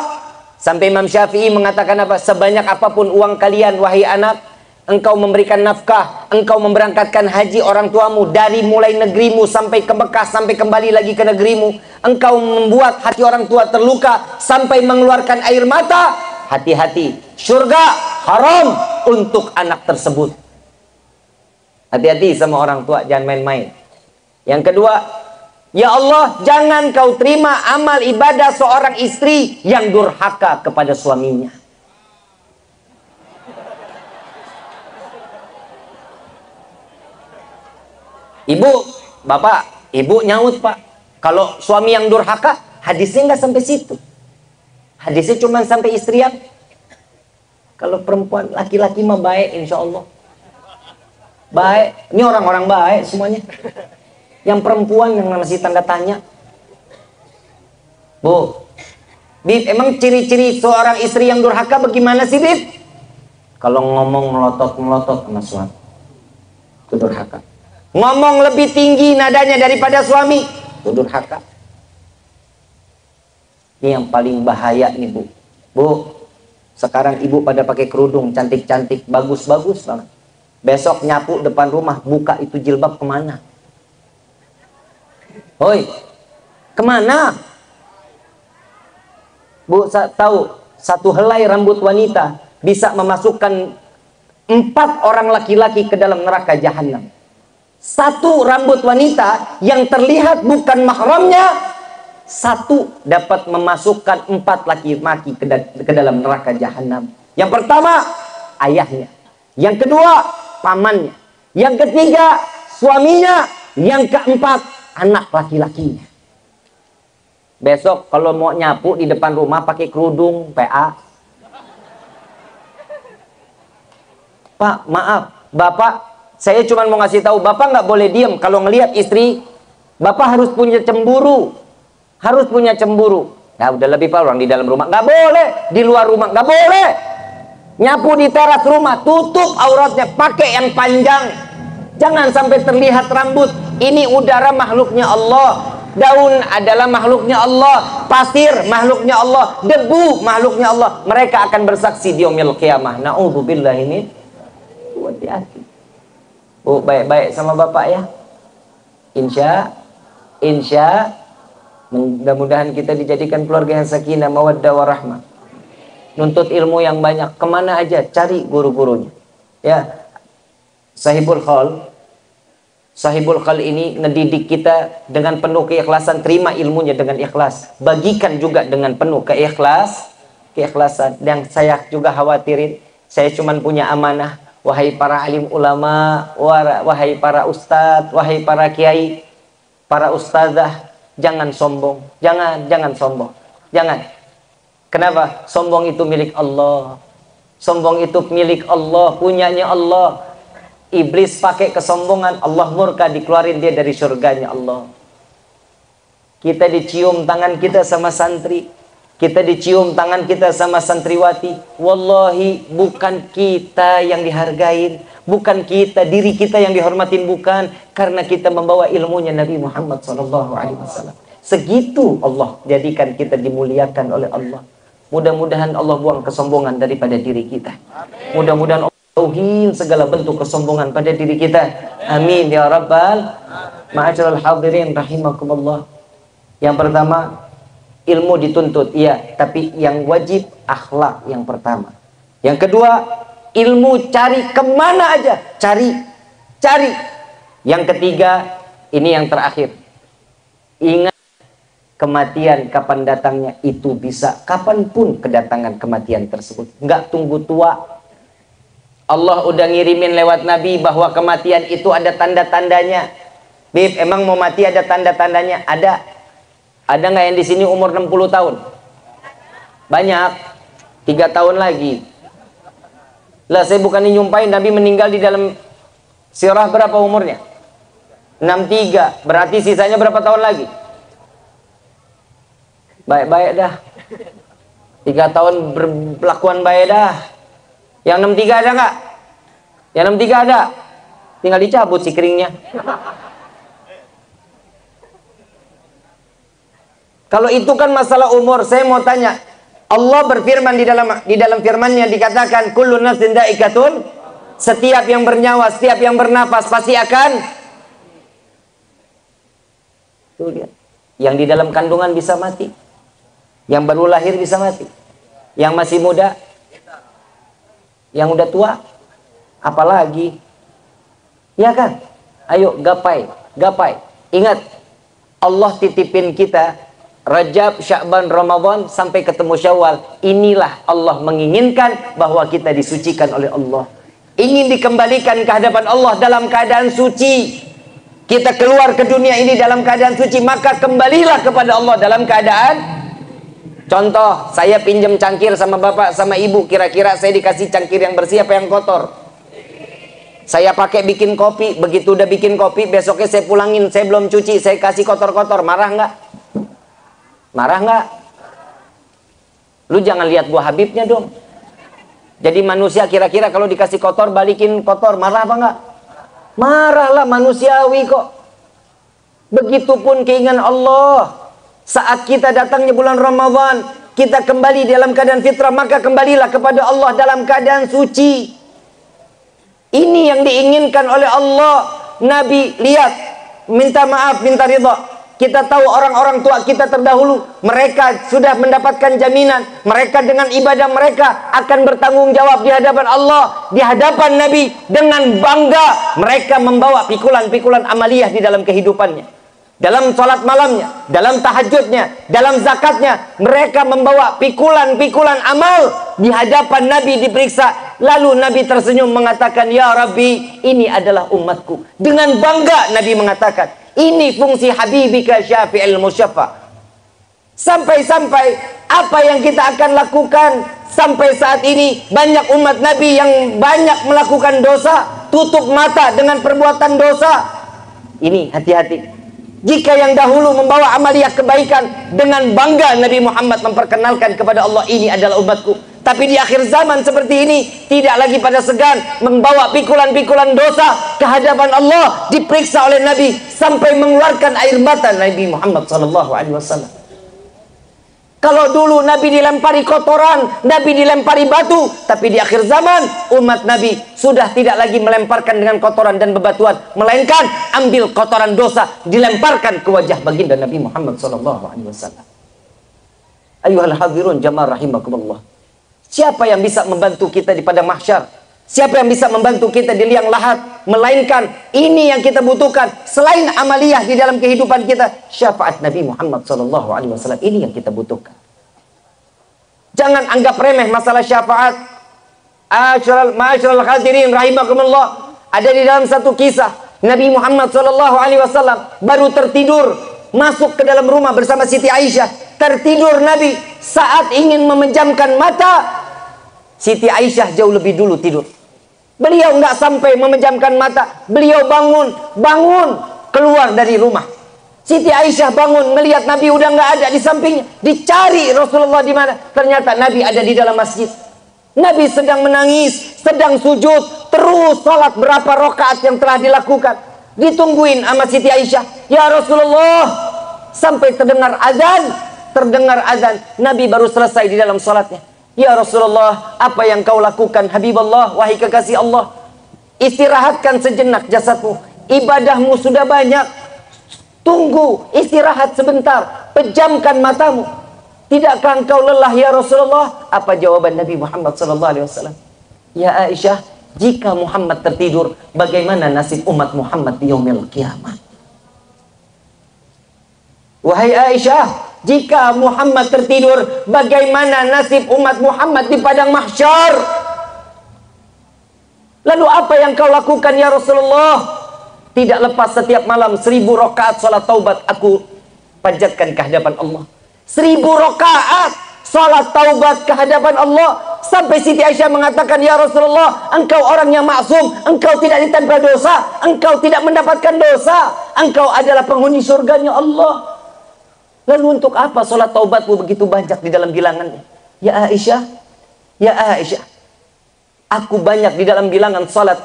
Sampai Imam Syafi'i mengatakan apa? Sebanyak apapun uang kalian, wahai anak, engkau memberikan nafkah, engkau memberangkatkan haji orang tuamu, dari mulai negerimu sampai ke Mekah, sampai kembali lagi ke negerimu, engkau membuat hati orang tua terluka sampai mengeluarkan air mata, hati-hati, surga haram untuk anak tersebut. Hati-hati sama orang tua, jangan main-main. Yang kedua, ya Allah, jangan kau terima amal ibadah seorang istri yang durhaka kepada suaminya. Ibu, bapak, ibu nyaut pak, kalau suami yang durhaka, hadisnya nggak sampai situ. Hadisnya cuma sampai istri yang, kalau perempuan, laki-laki mah baik, insya Allah. Baik, ini orang-orang baik semuanya. Yang perempuan yang masih tanda tanya. Bu, Bib, emang ciri-ciri seorang istri yang durhaka bagaimana sih, Bib? Kalau ngomong melotot-melotot sama suami, itu durhaka. Ngomong lebih tinggi nadanya daripada suami, itu durhaka. Ini yang paling bahaya nih, Bu. Bu, sekarang ibu pada pakai kerudung, cantik-cantik, bagus-bagus banget. Besok nyapu depan rumah, buka itu jilbab kemana? Hoi, kemana? Bu, tahu satu helai rambut wanita bisa memasukkan 4 orang laki-laki ke dalam neraka jahanam. Satu rambut wanita yang terlihat bukan mahramnya, satu dapat memasukkan 4 laki-laki ke dalam neraka jahanam. Yang pertama, ayahnya. Yang kedua, pamannya. Yang ketiga, suaminya. Yang keempat, anak laki-lakinya. Besok kalau mau nyapu di depan rumah pakai kerudung PA. Pak, maaf, Bapak, saya cuma mau ngasih tahu, Bapak nggak boleh diem kalau ngelihat istri. Bapak harus punya cemburu. Harus punya cemburu. Nah, udah lebih pak, orang di dalam rumah nggak boleh, di luar rumah nggak boleh. Nyapu di teras rumah, tutup auratnya, pakai yang panjang. Jangan sampai terlihat rambut. Ini udara makhluknya Allah. Daun adalah makhluknya Allah. Pasir makhluknya Allah. Debu makhluknya Allah. Mereka akan bersaksi di yaumil qiyamah. Na'udzubillah ini. Hati-hati. Bu, baik-baik sama bapak ya. Insya mudah-mudahan kita dijadikan keluarga yang sakinah, mawaddah warahmah. Nuntut ilmu yang banyak, kemana aja cari guru-gurunya. Ya, Sahibul Khal ini ngedidik kita dengan penuh keikhlasan. Terima ilmunya dengan ikhlas, bagikan juga dengan penuh keikhlasan. Dan saya juga khawatirin, saya cuma punya amanah. Wahai para alim ulama, wahai para ustadz, wahai para kiai, para ustadzah, jangan sombong, jangan sombong, jangan. Kenapa? Sombong itu milik Allah. Sombong itu milik Allah, punyanya Allah. Iblis pakai kesombongan, Allah murka, dikeluarin dia dari surganya Allah. Kita dicium tangan kita sama santri, kita dicium tangan kita sama santriwati. Wallahi bukan kita yang dihargain, bukan kita, diri kita yang dihormatin, bukan, karena kita membawa ilmunya Nabi Muhammad SAW. Segitu Allah jadikan kita dimuliakan oleh Allah. Mudah-mudahan Allah buang kesombongan daripada diri kita. Mudah-mudahan Allah jauhin segala bentuk kesombongan pada diri kita. Amin ya rabbal ma'asyiral hadirin rahimakumullah. Yang pertama, ilmu dituntut, iya, tapi yang wajib akhlak yang pertama. Yang kedua, ilmu cari kemana aja, cari. Yang ketiga, ini yang terakhir, ingat kematian kapan datangnya, itu bisa kapanpun kedatangan kematian tersebut, nggak tunggu tua. Allah udah ngirimin lewat Nabi bahwa kematian itu ada tanda-tandanya. Bib, emang mau mati ada tanda-tandanya? Ada nggak yang di sini umur 60 tahun? Banyak. 3 tahun lagi. Lah, saya bukan nyumpain Nabi meninggal di dalam sirah berapa umurnya? 63. Berarti sisanya berapa tahun lagi? Baik-baik dah. 3 tahun berlakuan baik dah. Yang 63 ada nggak? Yang 63 ada. Tinggal dicabut si keringnya. Kalau itu kan masalah umur, saya mau tanya. Allah berfirman di dalam firman-Nya dikatakan kullu nafsin dha'iqatun, setiap yang bernyawa, setiap yang bernafas pasti akan. Tuh lihat. Yang di dalam kandungan bisa mati. Yang baru lahir bisa mati. Yang masih muda, yang udah tua, apalagi? Ya kan? Ayo gapai, gapai. Ingat, Allah titipin kita Rajab, Sya'ban, Ramadan sampai ketemu Syawal. Inilah Allah menginginkan bahwa kita disucikan oleh Allah. Ingin dikembalikan ke hadapan Allah dalam keadaan suci. Kita keluar ke dunia ini dalam keadaan suci, maka kembalilah kepada Allah dalam keadaan. Contoh, saya pinjam cangkir sama bapak sama ibu, kira-kira saya dikasih cangkir yang bersih apa yang kotor? Saya pakai bikin kopi, begitu udah bikin kopi, besoknya saya pulangin, saya belum cuci, saya kasih kotor-kotor, marah nggak? Marah nggak? Lu jangan lihat buah Habibnya dong. Jadi manusia kira-kira kalau dikasih kotor, balikin kotor, marah apa nggak? Marahlah, manusiawi kok. Begitupun keinginan Allah. Saat kita datangnya bulan Ramadan, kita kembali dalam keadaan fitrah, maka kembalilah kepada Allah dalam keadaan suci. Ini yang diinginkan oleh Allah. Nabi lihat, minta maaf, minta ridha. Kita tahu orang-orang tua kita terdahulu, mereka sudah mendapatkan jaminan, mereka dengan ibadah mereka akan bertanggung jawab di hadapan Allah, di hadapan Nabi. Dengan bangga mereka membawa pikulan-pikulan amaliyah di dalam kehidupannya, dalam sholat malamnya, dalam tahajudnya, dalam zakatnya. Mereka membawa pikulan-pikulan amal di hadapan Nabi diperiksa. Lalu Nabi tersenyum mengatakan, ya Rabbi, ini adalah umatku. Dengan bangga Nabi mengatakan, ini fungsi Habibika Syafi'il Musyaffa. Sampai-sampai apa yang kita akan lakukan sampai saat ini, banyak umat Nabi yang banyak melakukan dosa, tutup mata dengan perbuatan dosa. Ini hati-hati. Jika yang dahulu membawa amaliyah kebaikan, dengan bangga Nabi Muhammad memperkenalkan kepada Allah, ini adalah umatku. Tapi di akhir zaman seperti ini, tidak lagi pada segan membawa pikulan-pikulan dosa ke hadapan Allah, diperiksa oleh Nabi sampai mengeluarkan air mata Nabi Muhammad SAW. Kalau dulu Nabi dilempari kotoran, Nabi dilempari batu, tapi di akhir zaman umat Nabi sudah tidak lagi melemparkan dengan kotoran dan bebatuan, melainkan ambil kotoran dosa dilemparkan ke wajah baginda Nabi Muhammad SAW. Ayuhal hadirun jamaah rahimakumullah. Siapa yang bisa membantu kita di padang mahsyar? Siapa yang bisa membantu kita di liang lahat? Melainkan ini yang kita butuhkan. Selain amaliyah di dalam kehidupan kita, syafaat Nabi Muhammad SAW. Ini yang kita butuhkan. Jangan anggap remeh masalah syafaat. Ma'asyiral hadirin rahimakumullah. Ada di dalam satu kisah, Nabi Muhammad SAW baru tertidur, masuk ke dalam rumah bersama Siti Aisyah. Tertidur Nabi, saat ingin memejamkan mata, Siti Aisyah jauh lebih dulu tidur. Beliau nggak sampai memejamkan mata, beliau bangun keluar dari rumah. Siti Aisyah bangun melihat Nabi udah nggak ada di sampingnya, dicari Rasulullah di mana. Ternyata Nabi ada di dalam masjid. Nabi sedang menangis, sedang sujud, terus salat berapa rakaat yang telah dilakukan. Ditungguin sama Siti Aisyah, ya Rasulullah, sampai terdengar azan, Nabi baru selesai di dalam salatnya. Ya Rasulullah, apa yang kau lakukan Habibullah, wahai kekasih Allah? Istirahatkan sejenak jasadmu, ibadahmu sudah banyak. Tunggu, istirahat sebentar, pejamkan matamu. Tidakkah engkau lelah ya Rasulullah? Apa jawaban Nabi Muhammad SAW? Ya Aisyah, jika Muhammad tertidur, bagaimana nasib umat Muhammad di yaumil kiamat? Wahai Aisyah, jika Muhammad tertidur, bagaimana nasib umat Muhammad di padang mahsyar? Lalu apa yang kau lakukan ya Rasulullah? Tidak lepas setiap malam 1000 rakaat salat taubat aku panjatkan ke hadapan Allah. 1000 rakaat salat taubat ke hadapan Allah. Sampai Siti Aisyah mengatakan, ya Rasulullah, engkau orang yang maksum, engkau tidak ditempel dosa, engkau tidak mendapatkan dosa, engkau adalah penghuni surganya Allah. Lalu untuk apa salat taubatmu begitu banyak di dalam bilangannya? Ya Aisyah, aku banyak di dalam bilangan salat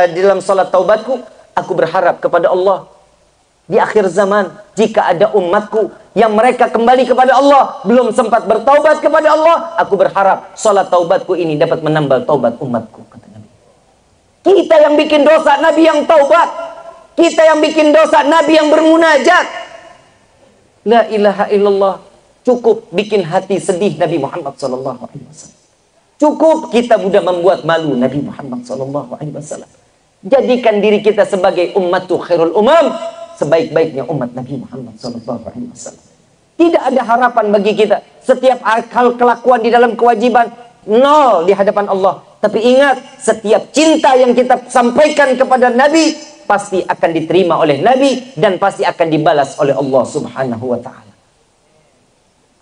di dalam salat taubatku. Aku berharap kepada Allah di akhir zaman, jika ada umatku yang mereka kembali kepada Allah, belum sempat bertaubat kepada Allah, aku berharap salat taubatku ini dapat menambal taubat umatku, kata Nabi. Kita yang bikin dosa, Nabi yang taubat. Kita yang bikin dosa, Nabi yang bermunajat. La ilaha illallah. Cukup bikin hati sedih Nabi Muhammad SAW. Cukup kita sudah membuat malu Nabi Muhammad SAW. Jadikan diri kita sebagai ummatu khairul umam, sebaik-baiknya umat Nabi Muhammad SAW. Tidak ada harapan bagi kita. Setiap hal kelakuan di dalam kewajiban, nol di hadapan Allah. Tapi ingat, setiap cinta yang kita sampaikan kepada Nabi pasti akan diterima oleh Nabi dan pasti akan dibalas oleh Allah Subhanahu wa taala.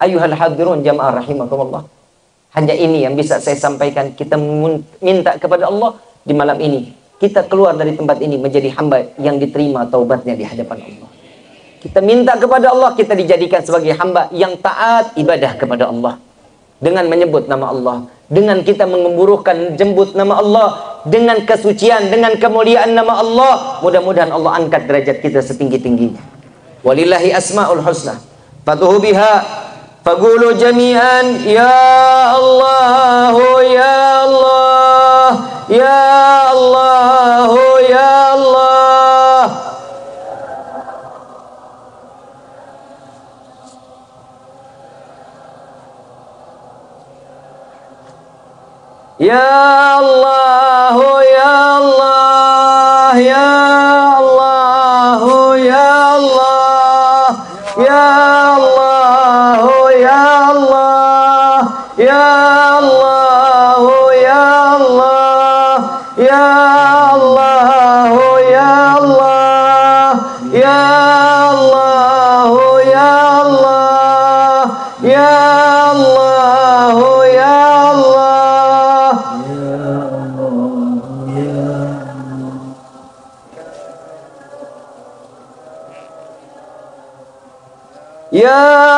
Ayuhal hadirun jamaah rahimakumullah. Hanya ini yang bisa saya sampaikan. Kita minta kepada Allah di malam ini, kita keluar dari tempat ini menjadi hamba yang diterima taubatnya di hadapan Allah. Kita minta kepada Allah, kita dijadikan sebagai hamba yang taat ibadah kepada Allah. Dengan menyebut nama Allah, dengan kita mengemburukan jembut nama Allah, dengan kesucian, dengan kemuliaan nama Allah, mudah-mudahan Allah angkat derajat kita setinggi-tingginya. Walillahi asmaul husna fad'uhu biha faqulu jami'an ya Allah ya Allah ya Allah ya Allah. Ya Allah ya Allah ya Allah ya Allah ya Allah ya Allah ya Allah ya Allah ya Allah ya Allah ya Allah ya Allah ya Allah ya Allah. Ya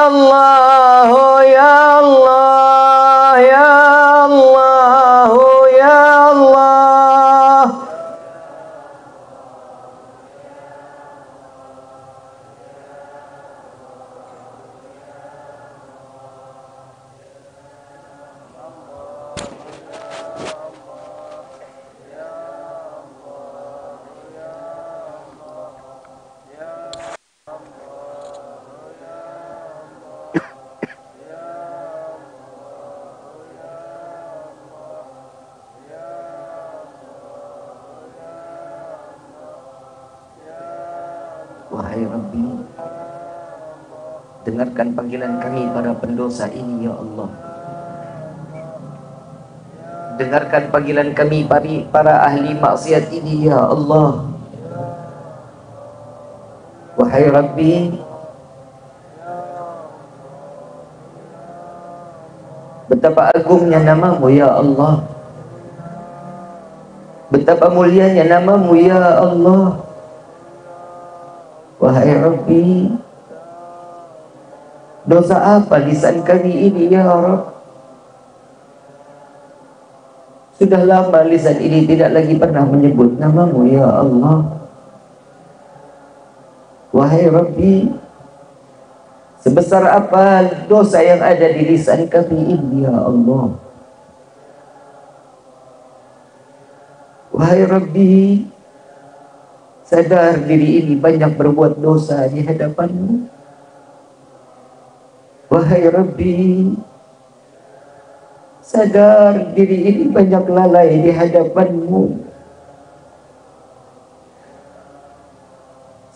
Allah, ya Allah, ya Allah, ya Allah. Wahai Rabbi, dengarkan panggilan kami para pendosa ini ya Allah. Dengarkan panggilan kami para ahli maksiat ini ya Allah. Wahai Rabbi, betapa agungnya namamu ya Allah, betapa mulianya namamu ya Allah. Wahai Rabbi, dosa apa lisan kami ini ya Rabb? Sudah lama lisan ini tidak lagi pernah menyebut namamu ya Allah. Wahai Rabbi, sebesar apa dosa yang ada di lisan kami ini ya Allah. Wahai Rabbi, sadar diri ini banyak berbuat dosa di hadapanmu. Wahai Rabbi, sadar diri ini banyak lalai di hadapanmu.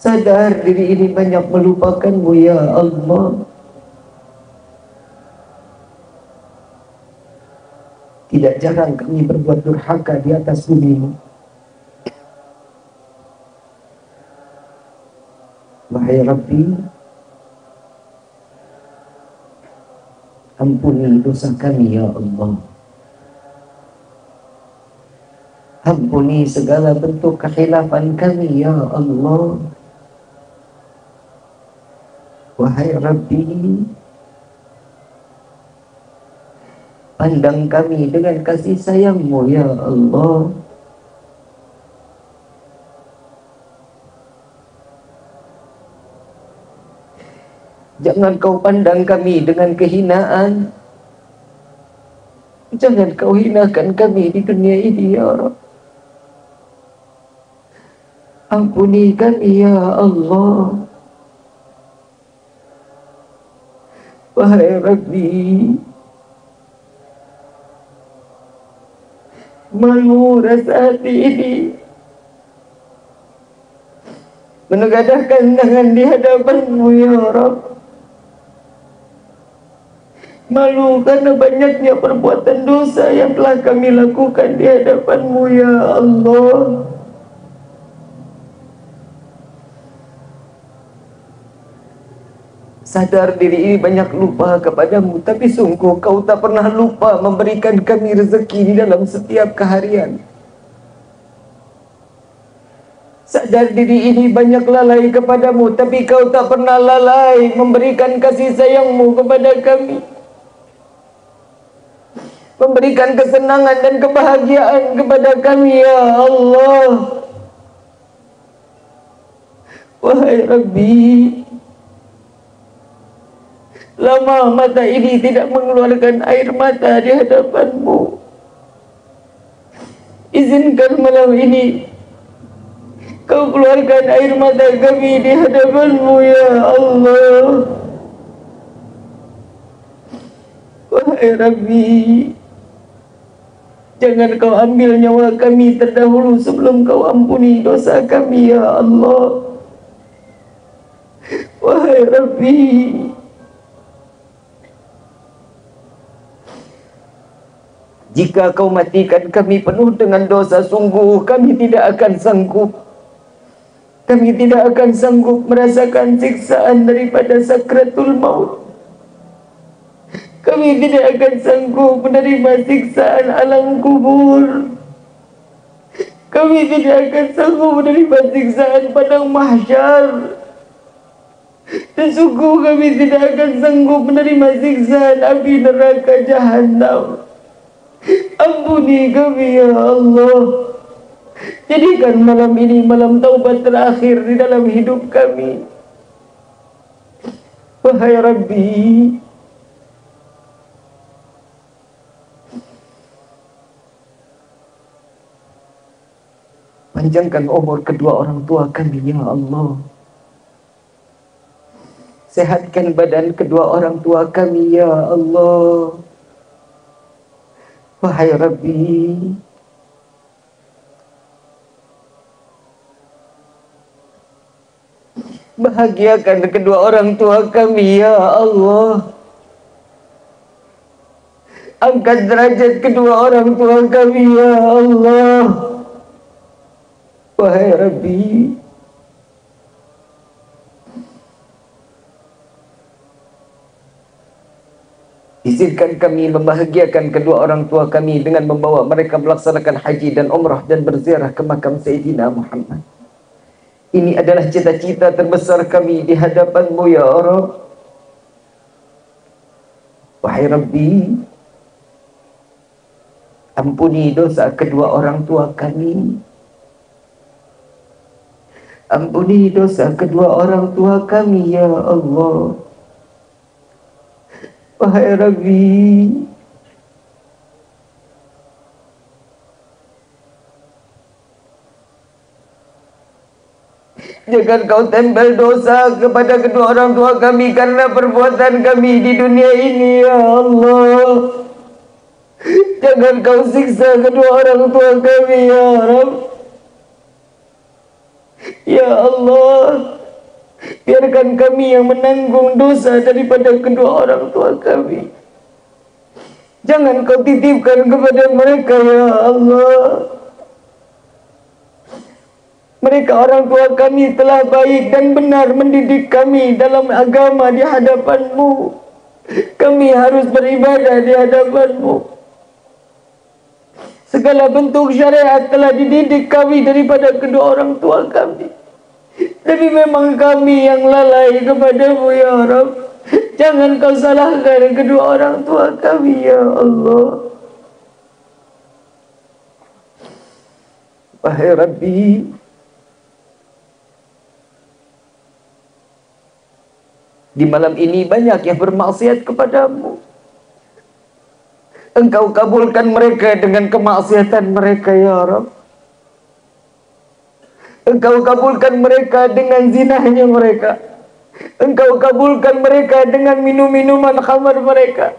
Sadar diri ini banyak melupakanmu ya Allah. Tidak jarang kami berbuat durhaka di atas bumi. Wahai Rabbi, ampuni dosa kami ya Allah. Ampuni segala bentuk kekhilafan kami ya Allah. Wahai Rabbi, pandang kami dengan kasih sayang-Mu ya Allah. Jangan kau pandang kami dengan kehinaan. Jangan kau hinakan kami di dunia ini ya Rabb. Ampuni kami ya Allah. Wahai Rabbi, malu rasa hati ini menengadahkan tangan di hadapan-Mu ya Rabb. Malu karena banyaknya perbuatan dosa yang telah kami lakukan di hadapan-Mu ya Allah. Sadar diri ini banyak lupa kepadamu, tapi sungguh Kau tak pernah lupa memberikan kami rezeki di dalam setiap keharian. Sadar diri ini banyak lalai kepadamu, tapi Kau tak pernah lalai memberikan kasih sayang-Mu kepada kami, memberikan kesenangan dan kebahagiaan kepada kami ya Allah. Wahai Rabbi, lama mata ini tidak mengeluarkan air mata di hadapan-Mu. Izinkan malam ini Kau keluarkan air mata kami di hadapan-Mu ya Allah. Wahai Rabbi, jangan Kau ambil nyawa kami terdahulu sebelum Kau ampuni dosa kami ya Allah. Wahai Rabbi, jika Kau matikan kami penuh dengan dosa, sungguh kami tidak akan sanggup. Kami tidak akan sanggup merasakan siksaan daripada sakratul maut. Kami tidak akan sanggup menerima siksaan alam kubur. Kami tidak akan sanggup menerima siksaan padang mahsyar. Dan sungguh kami tidak akan sanggup menerima siksaan api neraka jahanam. Ampuni kami ya Allah. Jadikan malam ini malam taubat terakhir di dalam hidup kami. Wahai Rabbi, panjangkan umur kedua orang tua kami ya Allah. Sehatkan badan kedua orang tua kami ya Allah. Wahai Rabbi, bahagiakan kedua orang tua kami ya Allah. Angkat derajat kedua orang tua kami ya Allah. Wahai Rabbi, izinkan kami membahagiakan kedua orang tua kami dengan membawa mereka melaksanakan haji dan umrah dan berziarah ke makam Sayyidina Muhammad. Ini adalah cita-cita terbesar kami di hadapan-Mu ya Rabb. Wahai Rabbi, ampuni dosa kedua orang tua kami. Ampuni dosa kedua orang tua kami ya Allah. Wahai Rabbi, jangan Kau tempel dosa kepada kedua orang tua kami karena perbuatan kami di dunia ini ya Allah. Jangan Kau siksa kedua orang tua kami ya Rabb. Ya Allah, biarkan kami yang menanggung dosa daripada kedua orang tua kami. Jangan Kau titipkan kepada mereka ya Allah. Mereka orang tua kami telah baik dan benar mendidik kami dalam agama di hadapan-Mu. Kami harus beribadah di hadapan-Mu. Segala bentuk syariat telah dididik kami daripada kedua orang tua kami. Tapi memang kami yang lalai kepada-Mu ya Rabb. Jangan Kau salahkan kedua orang tua kami ya Allah. Wahai Rabbi, Di malam ini banyak yang bermaksiat kepadamu. Engkau kabulkan mereka dengan kemaksiatan mereka ya Rabb. Engkau kabulkan mereka dengan zinahnya mereka. Engkau kabulkan mereka dengan minum-minuman khamar mereka.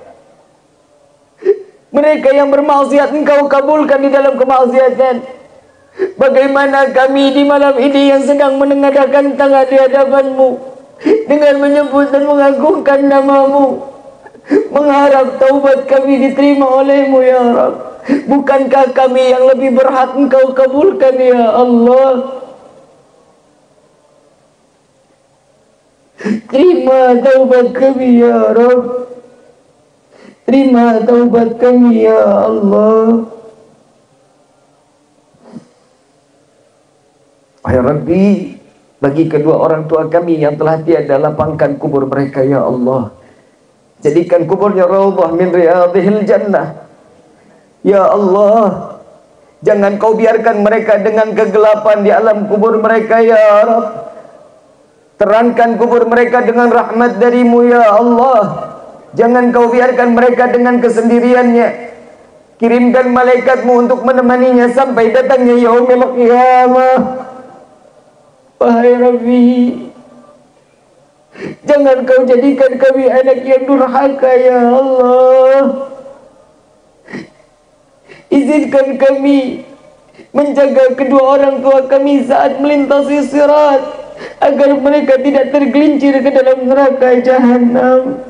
Mereka yang bermaksiat engkau kabulkan di dalam kemaksiatan. Bagaimana kami di malam ini yang sedang menengadahkan tangan di hadapanmu dengan menyebut dan mengagungkan namamu, mengharap taubat kami diterima olehmu ya Rabb. Bukankah kami yang lebih berhak engkau kabulkan ya Allah? Terima taubat kami ya Rabb. Terima taubat kami ya Allah. Ya Rabbi, bagi kedua orang tua kami yang telah tiada, lapangkan kubur mereka ya Allah. Jadikan kuburnya raudhah min riyadhil jannah. Ya Allah, jangan kau biarkan mereka dengan kegelapan di alam kubur mereka ya Rabb. Terangkan kubur mereka dengan rahmat darimu ya Allah. Jangan kau biarkan mereka dengan kesendiriannya. Kirimkan malaikatmu untuk menemaninya sampai datangnya yaumil qiyamah. Wahai Rabbi, jangan kau jadikan kami anak yang durhaka ya Allah. Izinkan kami menjaga kedua orang tua kami saat melintasi sirat, agar mereka tidak tergelincir ke dalam neraka jahanam.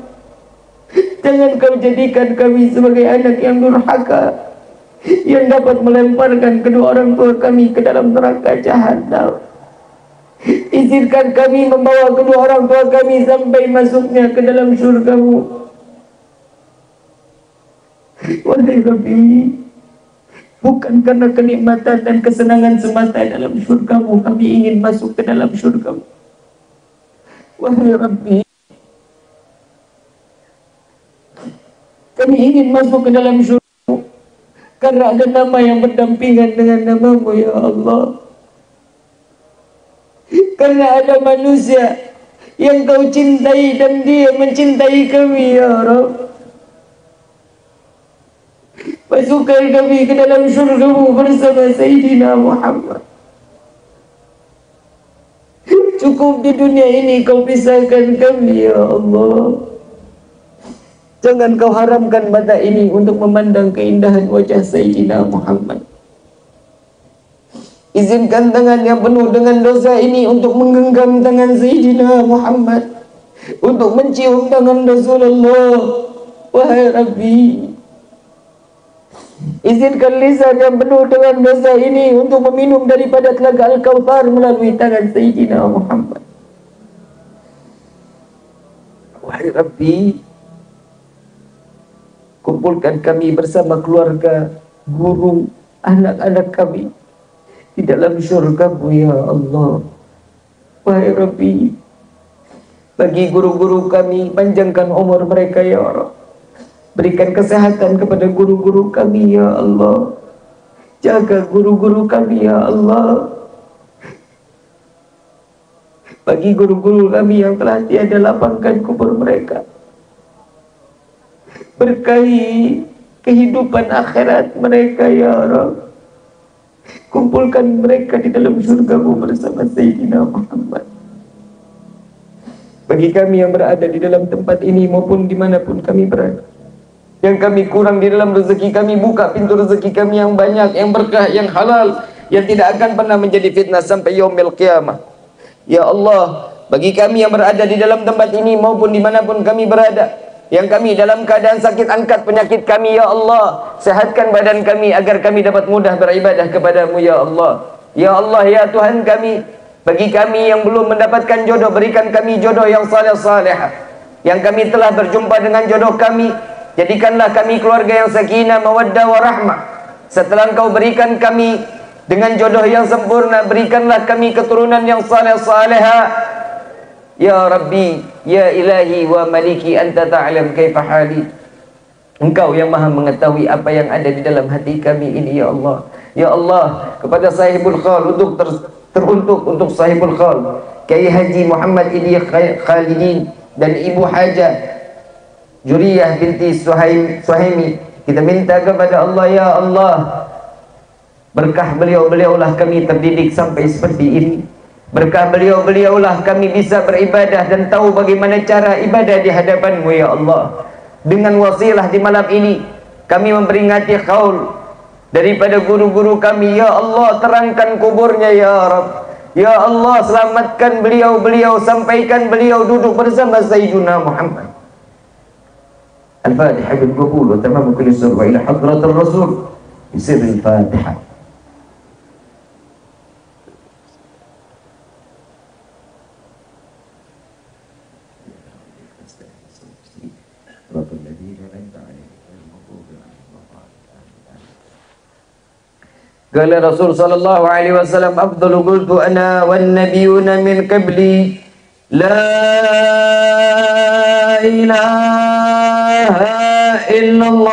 Jangan kau jadikan kami sebagai anak yang durhaka, yang dapat melemparkan kedua orang tua kami ke dalam neraka jahanam. Izinkan kami membawa kedua orang tua kami sampai masuknya ke dalam syurga-Mu. Wahai Rabbi, bukan karena kenikmatan dan kesenangan semata dalam syurga-Mu kami ingin masuk ke dalam syurga-Mu. Wahai Rabbi, kami ingin masuk ke dalam syurga-Mu karena ada nama yang berdampingan dengan nama-Mu ya Allah. Karena ada manusia yang kau cintai dan dia mencintai kami ya Rabb. Masukkan kami ke dalam syurga-Mu bersama Sayyidina Muhammad. Cukup di dunia ini kau pisahkan kami ya Allah. Jangan kau haramkan mata ini untuk memandang keindahan wajah Sayyidina Muhammad. Izinkan tangan yang penuh dengan dosa ini untuk menggenggam tangan Sayyidina Muhammad, untuk mencium tangan Rasulullah. Wahai Rabbi, izinkan lisan yang penuh dengan dosa ini untuk meminum daripada telaga Al-Kautsar melalui tangan Sayyidina Muhammad. Wahai Rabbi, kumpulkan kami bersama keluarga, guru, anak-anak kami di dalam syurga-Mu ya Allah. Wahai Rabbi, bagi guru-guru kami, panjangkan umur mereka ya Allah. Berikan kesehatan kepada guru-guru kami ya Allah. Jaga guru-guru kami ya Allah. Bagi guru-guru kami yang telah tiada, lapangkan kubur mereka. Berkahi kehidupan akhirat mereka ya Allah. Kumpulkan mereka di dalam syurga-Mu bersama Sayyidina Muhammad. Bagi kami yang berada di dalam tempat ini maupun dimanapun kami berada, yang kami kurang di dalam rezeki kami, buka pintu rezeki kami yang banyak, yang berkah, yang halal, yang tidak akan pernah menjadi fitnah sampai yaumil qiyamah. Ya Allah, bagi kami yang berada di dalam tempat ini maupun dimanapun kami berada, yang kami dalam keadaan sakit, angkat penyakit kami ya Allah. Sehatkan badan kami agar kami dapat mudah beribadah kepada-Mu ya Allah. Ya Allah, ya Tuhan kami, bagi kami yang belum mendapatkan jodoh, berikan kami jodoh yang saleh-salehah. Yang kami telah berjumpa dengan jodoh kami, jadikanlah kami keluarga yang sakinah, mawaddah, warahmah. Setelah Engkau berikan kami dengan jodoh yang sempurna, berikanlah kami keturunan yang saleh-salehah. Ya Rabbi, ya Ilahi wa Maliki, Anta ta'lam kaifa hali. Engkau yang maha mengetahui apa yang ada di dalam hati kami ini ya Allah. Ya Allah, kepada sahibul khal, teruntuk untuk sahibul khal Kiai Haji Muhammad Idi Khalidin, dan Ibu Hajah Juriyah binti Suhaimi. Kita minta kepada Allah, ya Allah, berkah beliau-beliaulah kami terdidik sampai seperti ini. Berkah beliau-beliaulah kami bisa beribadah dan tahu bagaimana cara ibadah di hadapan-Mu, ya Allah. Dengan wasilah di malam ini kami memperingati qaul daripada guru-guru kami, ya Allah, terangkan kuburnya ya Rabb. Ya Allah, selamatkan beliau-beliau, sampaikan beliau duduk bersama Sayyiduna Muhammad. Al-Fatihah bil qabul wa tamamu kulli sur wa ila hadratir Rasul bi sirril Fatihah. Qala Rasul sallallahu alaihi wasallam, afdalu qultu ana wan nabiyuna min qabli la ilaha illallah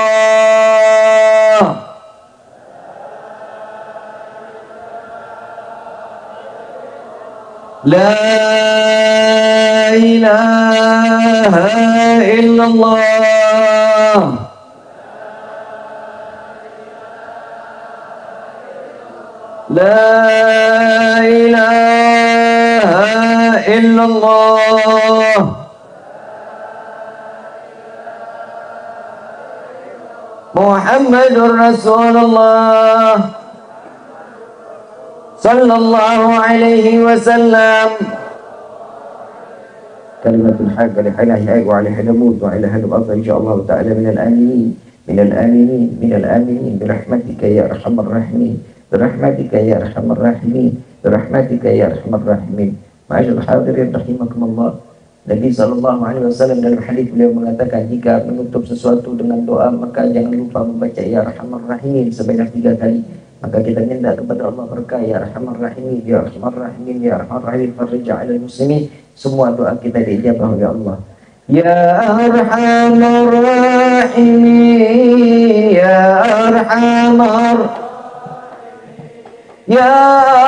la ilaha illallah La ilaha illallah Muhammadur Rasulullah sallallahu alaihi wasallam. Kalimatul haqq li ilahi wa alihi namut wa ilahi al-ardh insyaallah ta'ala minal aminin minal aminin minal aminin birahmatika ya arhamar rahimin. Birahmatika ya arhamar rahimin, birahmatika ya arhamar rahimin. Ma'asyiral hadirin rahimakumullah. Nabi sallallahu alaihi wasallam dalam hadis beliau mengatakan, jika menutup sesuatu dengan doa maka jangan lupa membaca ya arhamar rahimin sebanyak 3 kali. Maka kita minta kepada Allah berkah ya arhamar rahimin, ya arhamar rahimin, ya arhamar rahimin, farij 'alal muslimin. Semua doa kita diijabah oleh Allah. Ya arhamar rahimin, ya arhamar Ya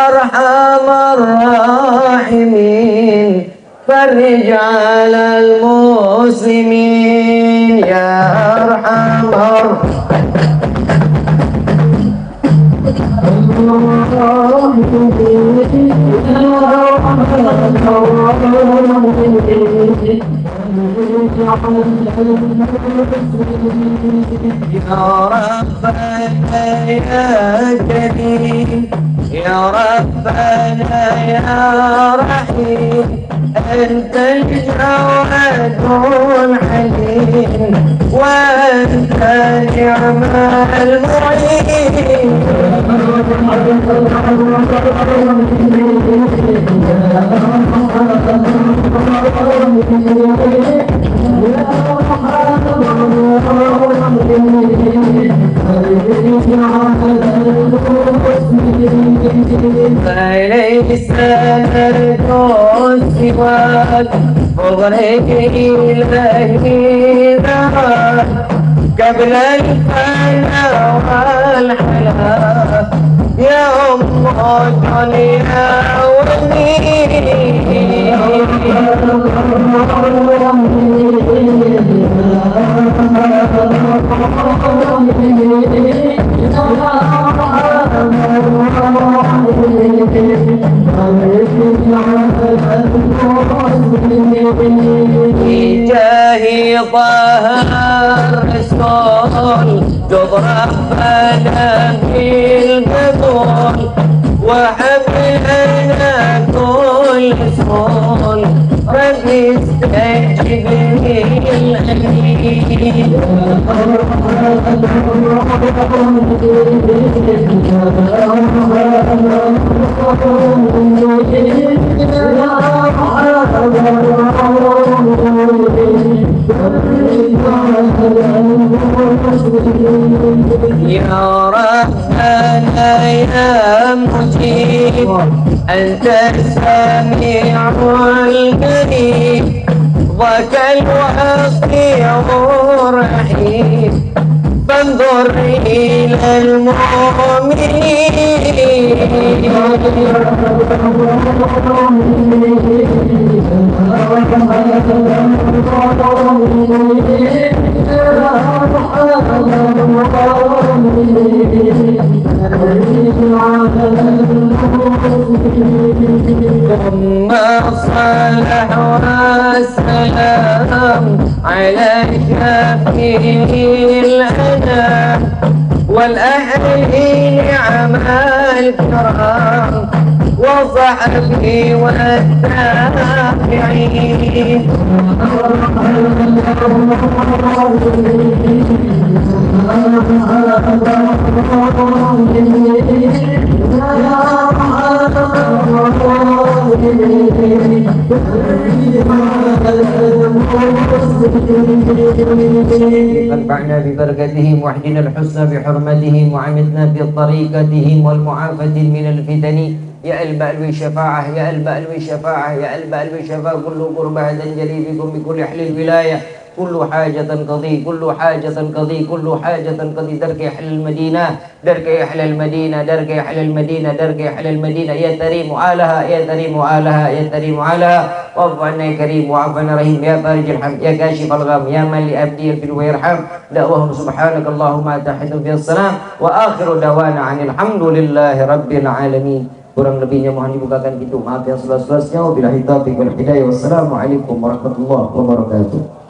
arhamar rahimin, farij 'alal muslimin. Ya arhamar Ya Rabbana ya Karim, Ya Rabbana ya Rahim, Antal Jawadul Halim, wa anta ni'mal mu'in. فليس نرجو سواك مغرق إلهي ذراك قبل الفنا والحلا يا الله يا Jahi Tahar Rasul Jod Rabbana bil Qadul Wa hablana kul Rasul Rabbi istajib lil Ya Rabbana ya Mujib Anta Sami'ul Karim Dhaka al-Wasi'ur Rahim فانظر إلى ثم الصلاة والسلام على شفيع الأنام والأهل نعم الكرام وصحبه والتابعين فانفعنا ببركتهم واهدنا الحسنى بحرمتهم وعمتنا في طريقتهم والمعافاة من الفتن يا البأل الشفاعة يا البأل الشفاعة يا البأل الشفاعة كل قربة تنجلي بكم بكل أهل الولاية كل حاجة قضي كل حاجة قضي كل حاجة قضي درك أهل المدينة درك أهل المدينة درك أهل المدينة درك أهل المدينة يا كريم آلها يا كريم آلها يا كريم آلها واعف عنا يا كريم واعف عنا رحيم يا فارج الحم يا كاشف الغم يا من لأبدي الفل ويرحم دعوهم سبحانك اللهم تحدث في السلام وآخر دعوانا عن الحمد لله رب العالمين. Kurang lebihnya mohon dibukakan pintu maaf yang seluas-luasnya. Wabillahi taufiq wal hidayah. Wassalamualaikum warahmatullahi wabarakatuh.